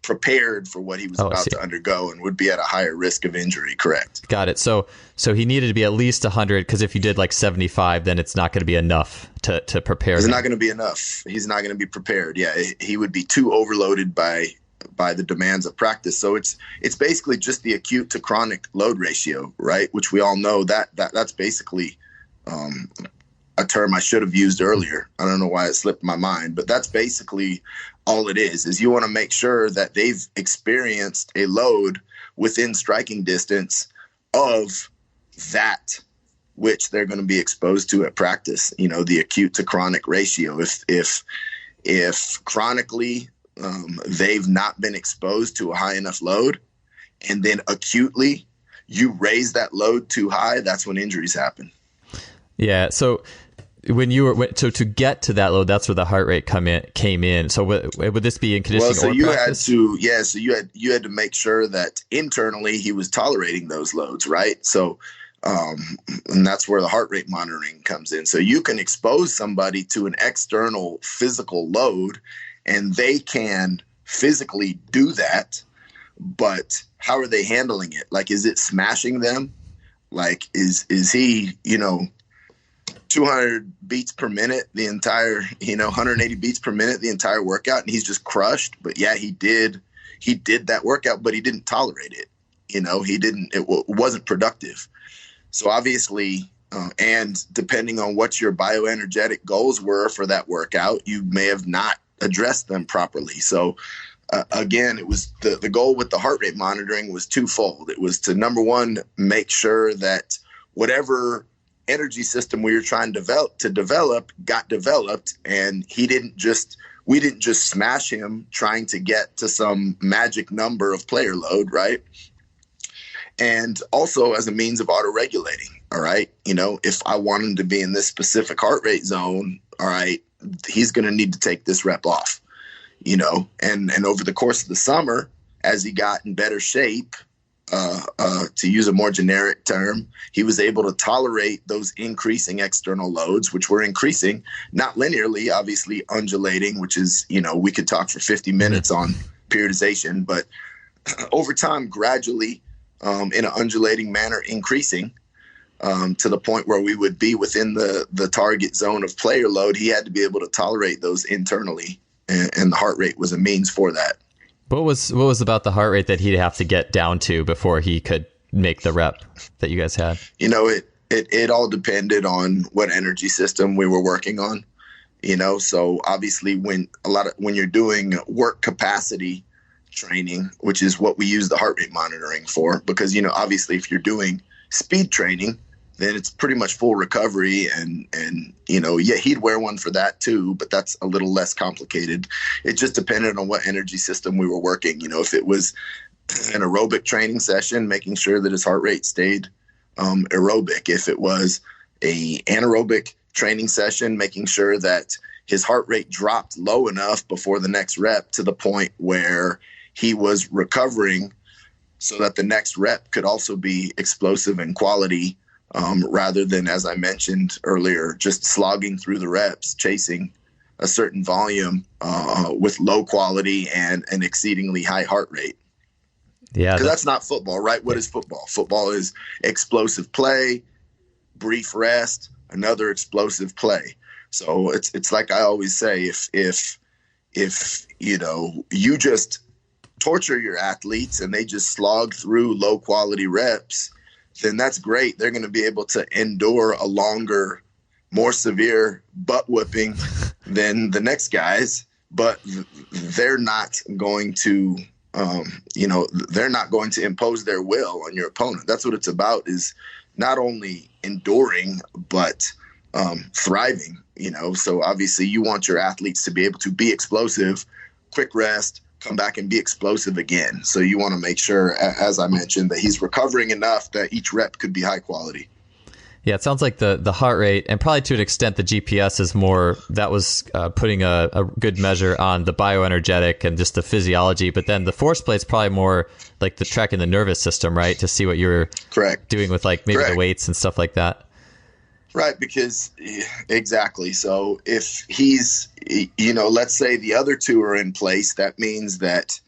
prepared for what he was about to undergo, and would be at a higher risk of injury. Correct. Got it. So he needed to be at least 100, because if you did like 75, then it's not going to be enough to prepare. It's not going to be enough. He's not going to be prepared. Yeah, he would be too overloaded by the demands of practice. So it's basically just the acute to chronic load ratio, right? Which we all know that's basically a term I should have used earlier. I don't know why it slipped my mind, but that's basically all it is you want to make sure that they've experienced a load within striking distance of that which they're going to be exposed to at practice, the acute to chronic ratio. If chronically they've not been exposed to a high enough load, and then acutely you raise that load too high, that's when injuries happen. Yeah. So when you were to get to that load, that's where the heart rate came in. So would this be in conditioning or practice? So you had to make sure that internally he was tolerating those loads, right? So and that's where the heart rate monitoring comes in. So you can expose somebody to an external physical load, and they can physically do that, but how are they handling it? Like, is it smashing them? Like, is he, 200 beats per minute, the entire, 180 beats per minute, the entire workout, and he's just crushed? But yeah, he did that workout, but he didn't tolerate it. It wasn't productive. So obviously, and depending on what your bioenergetic goals were for that workout, you may have not addressed them properly. So again, it was the goal with the heart rate monitoring was twofold. It was to, number one, make sure that whatever energy system we were trying to develop got developed, and we didn't just smash him trying to get to some magic number of player load, right? And also as a means of auto-regulating, all right? If I want him to be in this specific heart rate zone, all right, he's going to need to take this rep off, and over the course of the summer, as he got in better shape, to use a more generic term, he was able to tolerate those increasing external loads, which were increasing, not linearly, obviously undulating, which is, we could talk for 50 minutes on periodization, but over time, gradually, in an undulating manner, increasing to the point where we would be within the target zone of player load. He had to be able to tolerate those internally, and the heart rate was a means for that. What was about the heart rate that he'd have to get down to before he could make the rep that you guys had? It all depended on what energy system we were working on. So obviously when you're doing work capacity training, which is what we use the heart rate monitoring for, because obviously if you're doing speed training, then it's pretty much full recovery, and he'd wear one for that too, but that's a little less complicated. It just depended on what energy system we were working. If it was an aerobic training session, making sure that his heart rate stayed aerobic. If it was a anaerobic training session, making sure that his heart rate dropped low enough before the next rep to the point where he was recovering so that the next rep could also be explosive in quality, rather than, as I mentioned earlier, just slogging through the reps, chasing a certain volume with low quality and an exceedingly high heart rate. Yeah, because that's not football, right? What is football? Football is explosive play, brief rest, another explosive play. So it's like I always say, if you just torture your athletes and they just slog through low quality reps, then that's great. They're going to be able to endure a longer, more severe butt whipping than the next guys, but they're not going to, they're not going to impose their will on your opponent. That's what it's about, is not only enduring, but thriving, So obviously you want your athletes to be able to be explosive, quick rest, come back and be explosive again. So you want to make sure, as I mentioned, that he's recovering enough that each rep could be high quality. Yeah, it sounds like the heart rate, and probably to an extent the GPS is more, that was putting a good measure on the bioenergetic and just the physiology, but then the force plate's probably more like the tracking the nervous system, right? To see what you're doing with like maybe the weights and stuff like that. Right, because exactly. So if he's, let's say the other two are in place, that means that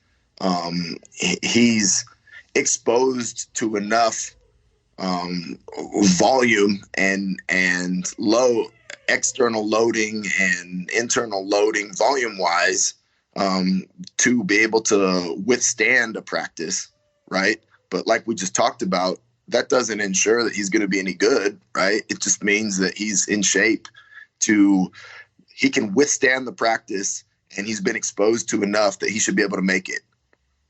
he's exposed to enough volume and low external loading and internal loading volume-wise to be able to withstand a practice, right? But like we just talked about, that doesn't ensure that he's going to be any good, right? It just means that he's in shape he can withstand the practice, and he's been exposed to enough that he should be able to make it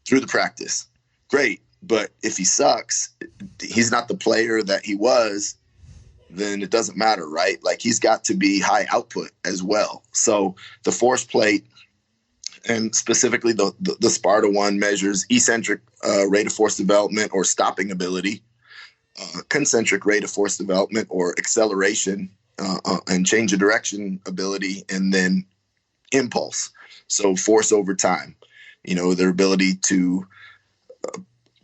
through the practice. Great. But if he sucks, he's not the player that he was, then it doesn't matter, right? Like, he's got to be high output as well. So the force plate, and specifically the Sparta one, measures eccentric rate of force development or stopping ability, concentric rate of force development or acceleration and change of direction ability, and then impulse. So force over time, their ability to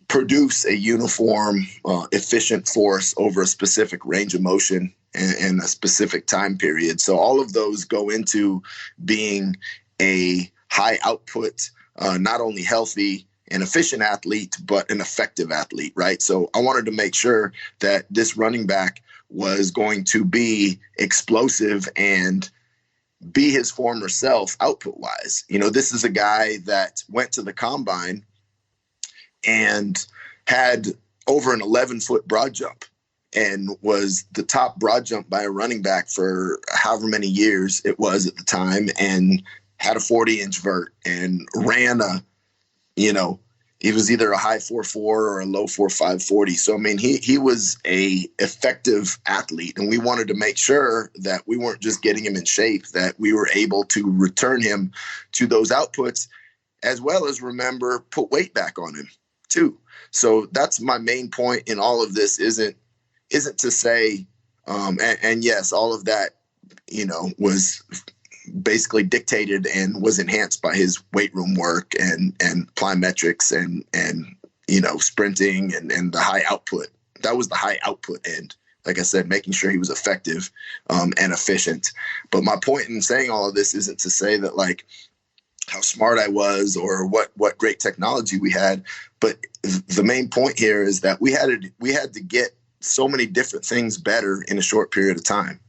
produce a uniform, efficient force over a specific range of motion and a specific time period. So all of those go into being a high output, not only healthy and efficient athlete, but an effective athlete, right? So I wanted to make sure that this running back was going to be explosive and be his former self output wise. This is a guy that went to the combine and had over an 11-foot broad jump and was the top broad jump by a running back for however many years it was at the time, and had a 40-inch vert and ran he was either a high 4.4 or a low 4.5 40. So, I mean, he was a effective athlete, and we wanted to make sure that we weren't just getting him in shape, that we were able to return him to those outputs, as well as put weight back on him too. So that's my main point in all of this. Isn't to say, and yes, all of that, was basically dictated and was enhanced by his weight room work and plyometrics and sprinting and the high output. That was the high output end. Like I said, making sure he was effective and efficient. But my point in saying all of this isn't to say that, like, how smart I was or what great technology we had. But the main point here is that we had to get so many different things better in a short period of time.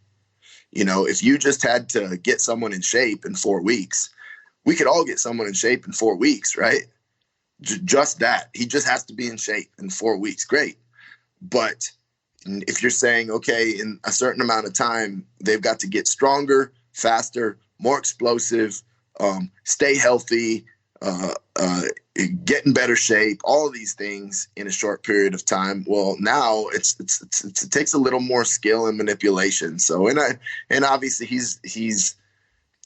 If you just had to get someone in shape in 4 weeks, we could all get someone in shape in 4 weeks, right? Just that. He just has to be in shape in 4 weeks. Great. But if you're saying, okay, in a certain amount of time, they've got to get stronger, faster, more explosive, stay healthy, get in better shape, all of these things in a short period of time. Well, now it takes a little more skill and manipulation. So, and obviously he's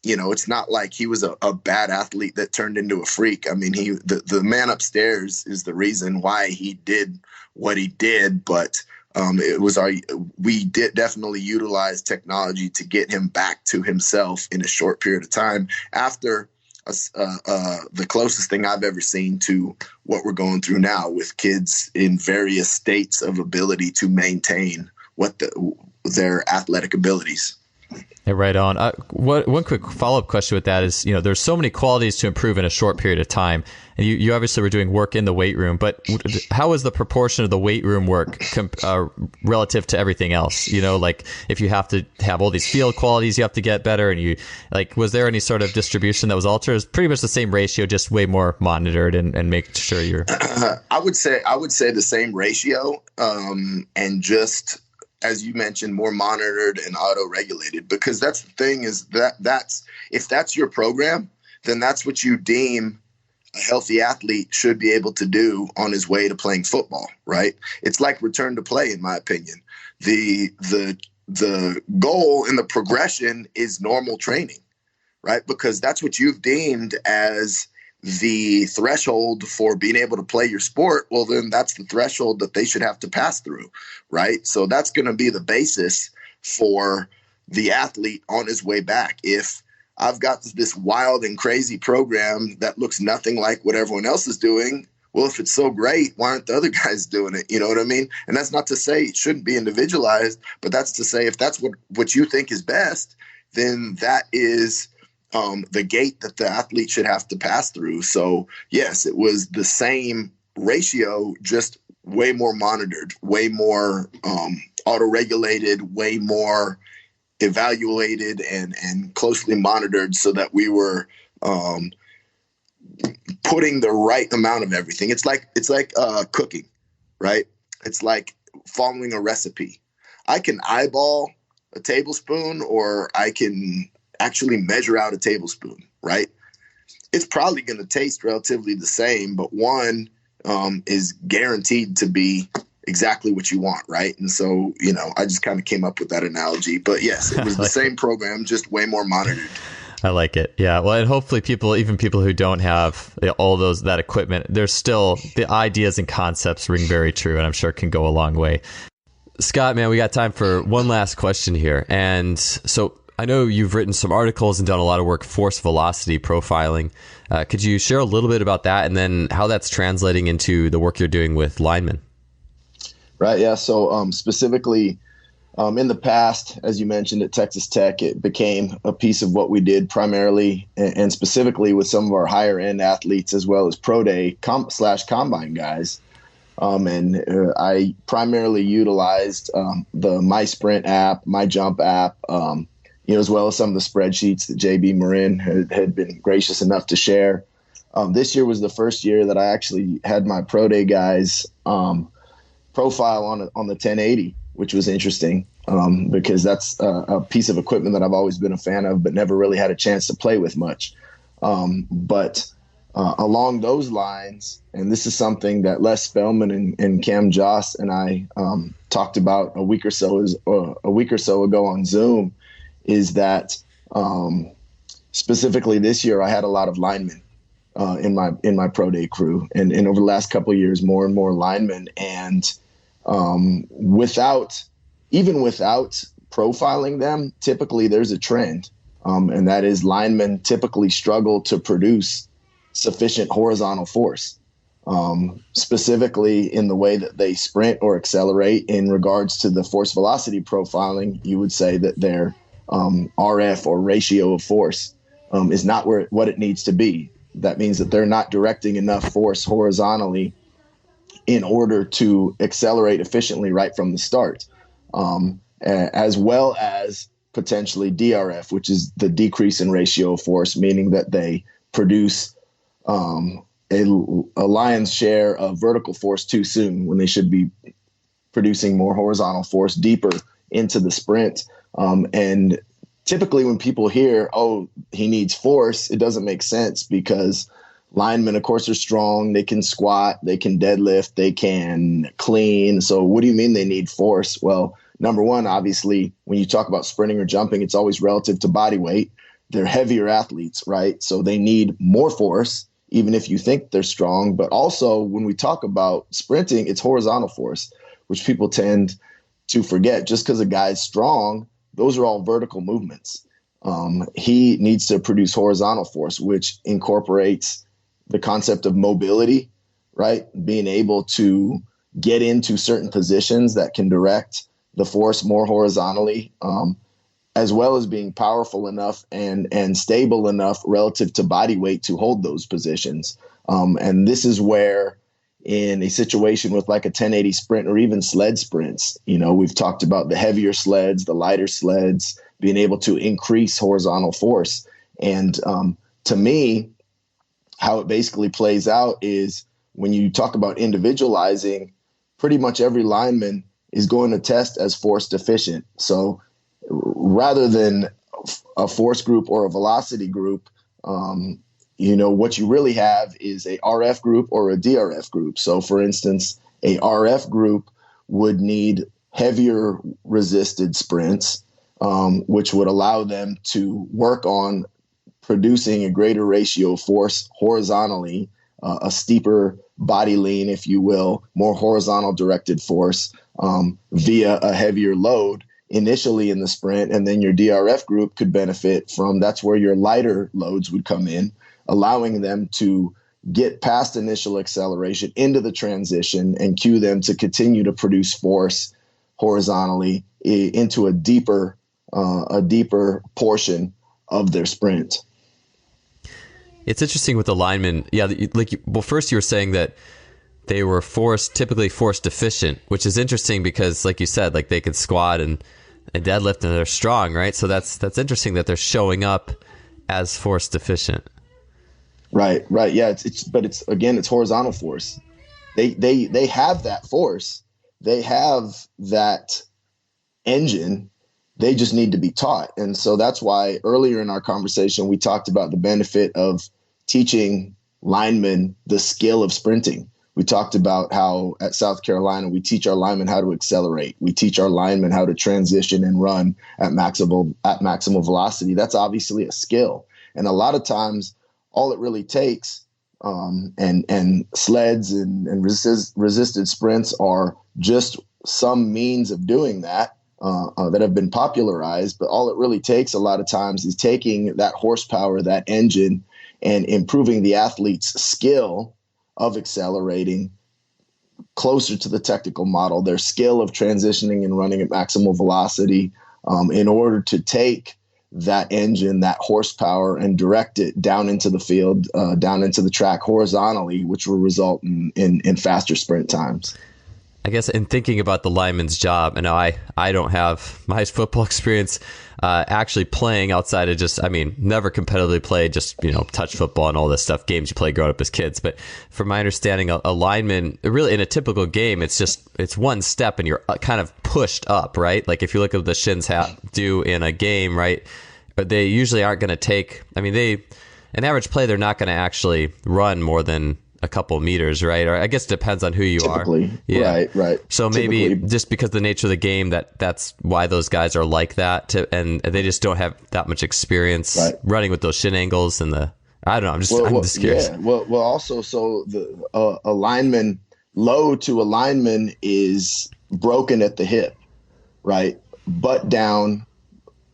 it's not like he was a bad athlete that turned into a freak. I mean, the man upstairs is the reason why he did what he did, but we did definitely utilize technology to get him back to himself in a short period of time after the closest thing I've ever seen to what we're going through now with kids in various states of ability to maintain their athletic abilities. Yeah, right on. One quick follow-up question with that is, there's so many qualities to improve in a short period of time. And you obviously were doing work in the weight room, but how is the proportion of the weight room work relative to everything else? Like, if you have to have all these field qualities, you have to get better. And was there any sort of distribution that was altered? It's pretty much the same ratio, just way more monitored and make sure you're. I would say the same ratio, and just, as you mentioned, more monitored and auto-regulated, because that's the thing is that's if that's your program, then that's what you deem a healthy athlete should be able to do on his way to playing football, right? It's like return to play, in my opinion. The goal and the progression is normal training, right? Because that's what you've deemed as the threshold for being able to play your sport. Well, then that's the threshold that they should have to pass through, right? So that's going to be the basis for the athlete on his way back. If I've got this wild and crazy program that looks nothing like what everyone else is doing, well, if it's so great, why aren't the other guys doing it? You know what I mean? And that's not to say it shouldn't be individualized, but that's to say if that's what you think is best, then that is the gate that the athlete should have to pass through. So yes, it was the same ratio, just way more monitored, way more auto-regulated, way more evaluated and closely monitored, so that we were putting the right amount of everything. It's like cooking, right? It's like following a recipe. I can eyeball a tablespoon, or I can actually measure out a tablespoon, right? It's probably going to taste relatively the same, but one is guaranteed to be exactly what you want, right? And so, I just kind of came up with that analogy. But yes, it was the same program, just way more monitored. I like it. Yeah. Well, and hopefully even people who don't have all that equipment, there's still the ideas and concepts ring very true, and I'm sure can go a long way. Scott, man, we got time for one last question here. And so I know you've written some articles and done a lot of work force velocity profiling. Could you share a little bit about that, and then how that's translating into the work you're doing with Lineman? Right. Yeah. So specifically, in the past, as you mentioned at Texas Tech, it became a piece of what we did primarily and specifically with some of our higher end athletes, as well as pro day / combine guys. I primarily utilized the My Sprint app, My Jump app, as well as some of the spreadsheets that JB Marin had been gracious enough to share. This year was the first year that I actually had my pro day guys profile on the 1080, which was interesting because that's a piece of equipment that I've always been a fan of, but never really had a chance to play with much. But along those lines, and this is something that Les Spellman and Cam Joss and I talked about a week or so ago on Zoom, is that specifically this year I had a lot of linemen in my pro day crew, and over the last couple of years, more and more linemen, and without profiling them, typically there's a trend, and that is linemen typically struggle to produce sufficient horizontal force, specifically in the way that they sprint or accelerate. In regards to the force velocity profiling, you would say that their RF, or ratio of force, is not what it needs to be. That means that they're not directing enough force horizontally in order to accelerate efficiently right from the start, as well as potentially DRF, which is the decrease in ratio of force, meaning that they produce a lion's share of vertical force too soon when they should be producing more horizontal force deeper into the sprint. And typically when people hear, oh, he needs force, it doesn't make sense, because linemen, of course, are strong. They can squat, they can deadlift, they can clean. So what do you mean they need force? Well, number one, obviously, when you talk about sprinting or jumping, it's always relative to body weight. They're heavier athletes, right? So they need more force, even if you think they're strong. But also, when we talk about sprinting, it's horizontal force, which people tend to forget. Just because a guy's strong, those are all vertical movements. He needs to produce horizontal force, which incorporates the concept of mobility, right? Being able to get into certain positions that can direct the force more horizontally, as well as being powerful enough and stable enough relative to body weight to hold those positions. And this is where, in a situation with like a 1080 sprint or even sled sprints, we've talked about the heavier sleds, the lighter sleds, being able to increase horizontal force. And to me, how it basically plays out is when you talk about individualizing, pretty much every lineman is going to test as force deficient. So rather than a force group or a velocity group, what you really have is a RF group or a DRF group. So for instance, a RF group would need heavier resisted sprints, which would allow them to work on producing a greater ratio of force horizontally, a steeper body lean, if you will, more horizontal directed force via a heavier load initially in the sprint. And then your DRF group could benefit from, that's where your lighter loads would come in, allowing them to get past initial acceleration into the transition and cue them to continue to produce force horizontally into a deeper portion of their sprint. It's interesting with the linemen. Yeah, first you were saying that they were typically force deficient, which is interesting because, like you said, like they could squat and deadlift and they're strong, right? So that's interesting that they're showing up as force deficient. Right. Yeah, it's horizontal force. They have that force, they have that engine. They just need to be taught. And so that's why earlier in our conversation, we talked about the benefit of teaching linemen the skill of sprinting. We talked about how at South Carolina, we teach our linemen how to accelerate. We teach our linemen how to transition and run at maximal velocity. That's obviously a skill. And a lot of times, all it really takes, and sleds and resisted sprints are just some means of doing that that have been popularized. But all it really takes a lot of times is taking that horsepower, that engine, and improving the athlete's skill of accelerating closer to the technical model, their skill of transitioning and running at maximal velocity, in order to take that engine, that horsepower, and direct it down into the field, down into the track horizontally, which will result in faster sprint times. I guess in thinking about the lineman's job, and I don't have my football experience actually playing outside of just, never competitively played, just, touch football and all this stuff, games you play growing up as kids. But from my understanding, a lineman, really in a typical game, it's one step and you're kind of pushed up, right? Like if you look at what the Shins do in a game, right? But they usually aren't going to take, an average play, they're not going to actually run more than a couple meters, right? Or I guess it depends on who you Typically, are. Yeah. Right. So maybe just because the nature of the game, that's why those guys are like that, and they just don't have that much experience running with those shin angles and I don't know. I'm just curious. Yeah. Well, also, so a lineman, low to a lineman is broken at the hip, right? Butt down,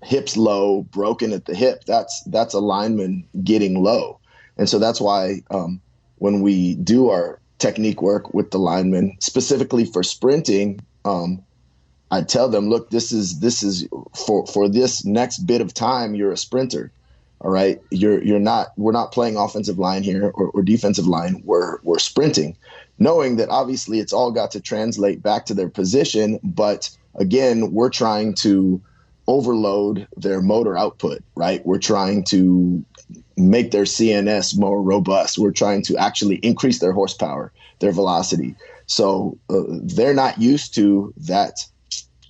hips low, broken at the hip. That's a lineman getting low. And so that's why, when we do our technique work with the linemen, specifically for sprinting, I tell them, look, this is for this next bit of time, you're a sprinter. All right. We're not playing offensive line here or defensive line. We're sprinting, knowing that obviously it's all got to translate back to their position. But again, we're trying to overload their motor output, right? We're trying to make their CNS more robust. We're trying to actually increase their horsepower, their velocity. So they're not used to that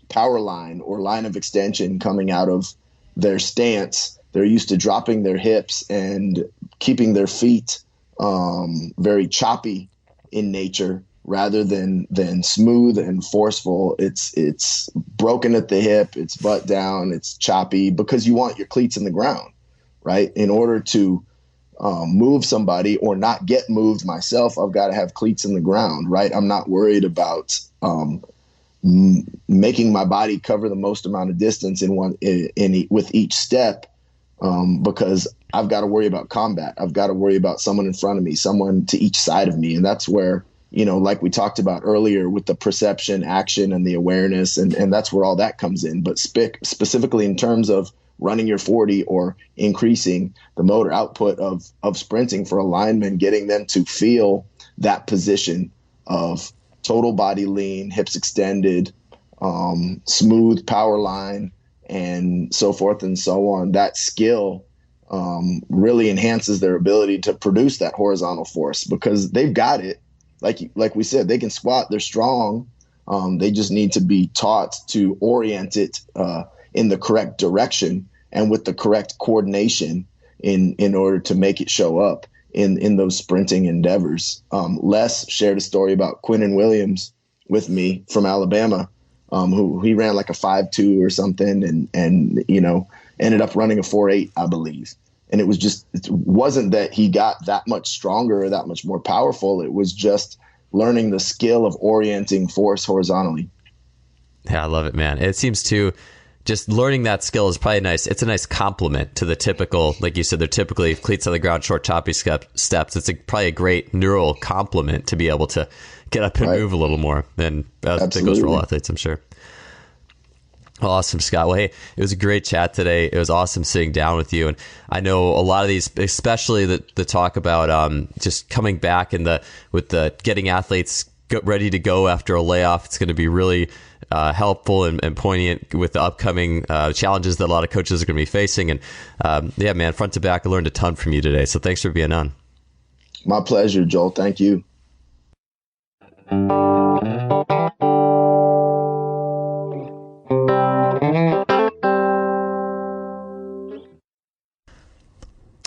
power line or line of extension coming out of their stance. They're used to dropping their hips and keeping their feet very choppy in nature rather than smooth and forceful. It's broken at the hip, it's butt down, it's choppy because you want your cleats in the ground. Right. In order to move somebody or not get moved myself, I've got to have cleats in the ground. Right. I'm not worried about making my body cover the most amount of distance with each step, because I've got to worry about combat. I've got to worry about someone in front of me, someone to each side of me. And that's where, like we talked about earlier with the perception, action, and the awareness. And that's where all that comes in. But specifically in terms of running your 40 or increasing the motor output of sprinting for a lineman, getting them to feel that position of total body lean, hips extended, smooth power line, and so forth and so on. That skill really enhances their ability to produce that horizontal force because they've got it. Like we said, they can squat, they're strong. They just need to be taught to orient it in the correct direction and with the correct coordination in order to make it show up in those sprinting endeavors. Les shared a story about Quinnen Williams with me from Alabama, who he ran like a 5.2 or something and ended up running a 4.8, I believe. And it wasn't that he got that much stronger or that much more powerful. It was just learning the skill of orienting force horizontally. Yeah, I love it, man. It seems to just learning that skill is probably nice. It's a nice complement to the typical, like you said, they're typically cleats on the ground, short, choppy steps. It's probably a great neural complement to be able to get up and move a little more. And that goes for all athletes, I'm sure. Well, awesome, Scott. Well, hey, it was a great chat today. It was awesome sitting down with you. And I know a lot of these, especially the talk about just coming back with the getting athletes ready to go after a layoff. It's going to be really helpful and poignant with the upcoming challenges that a lot of coaches are going to be facing. And yeah, man, front to back, I learned a ton from you today. So thanks for being on. My pleasure, Joel. Thank you.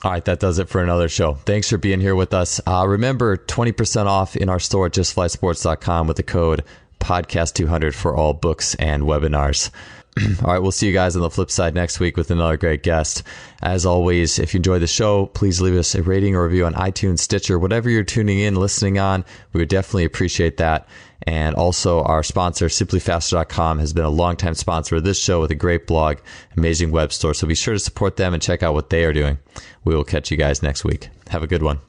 All right, that does it for another show. Thanks for being here with us. Remember, 20% off in our store at justflysports.com with the code podcast200 for all books and webinars. All right, we'll see you guys on the flip side next week with another great guest. As always, if you enjoy the show, please leave us a rating or review on iTunes, Stitcher, whatever you're tuning in, listening on. We would definitely appreciate that. And also our sponsor, simplyfaster.com, has been a longtime sponsor of this show with a great blog, amazing web store. So be sure to support them and check out what they are doing. We will catch you guys next week. Have a good one.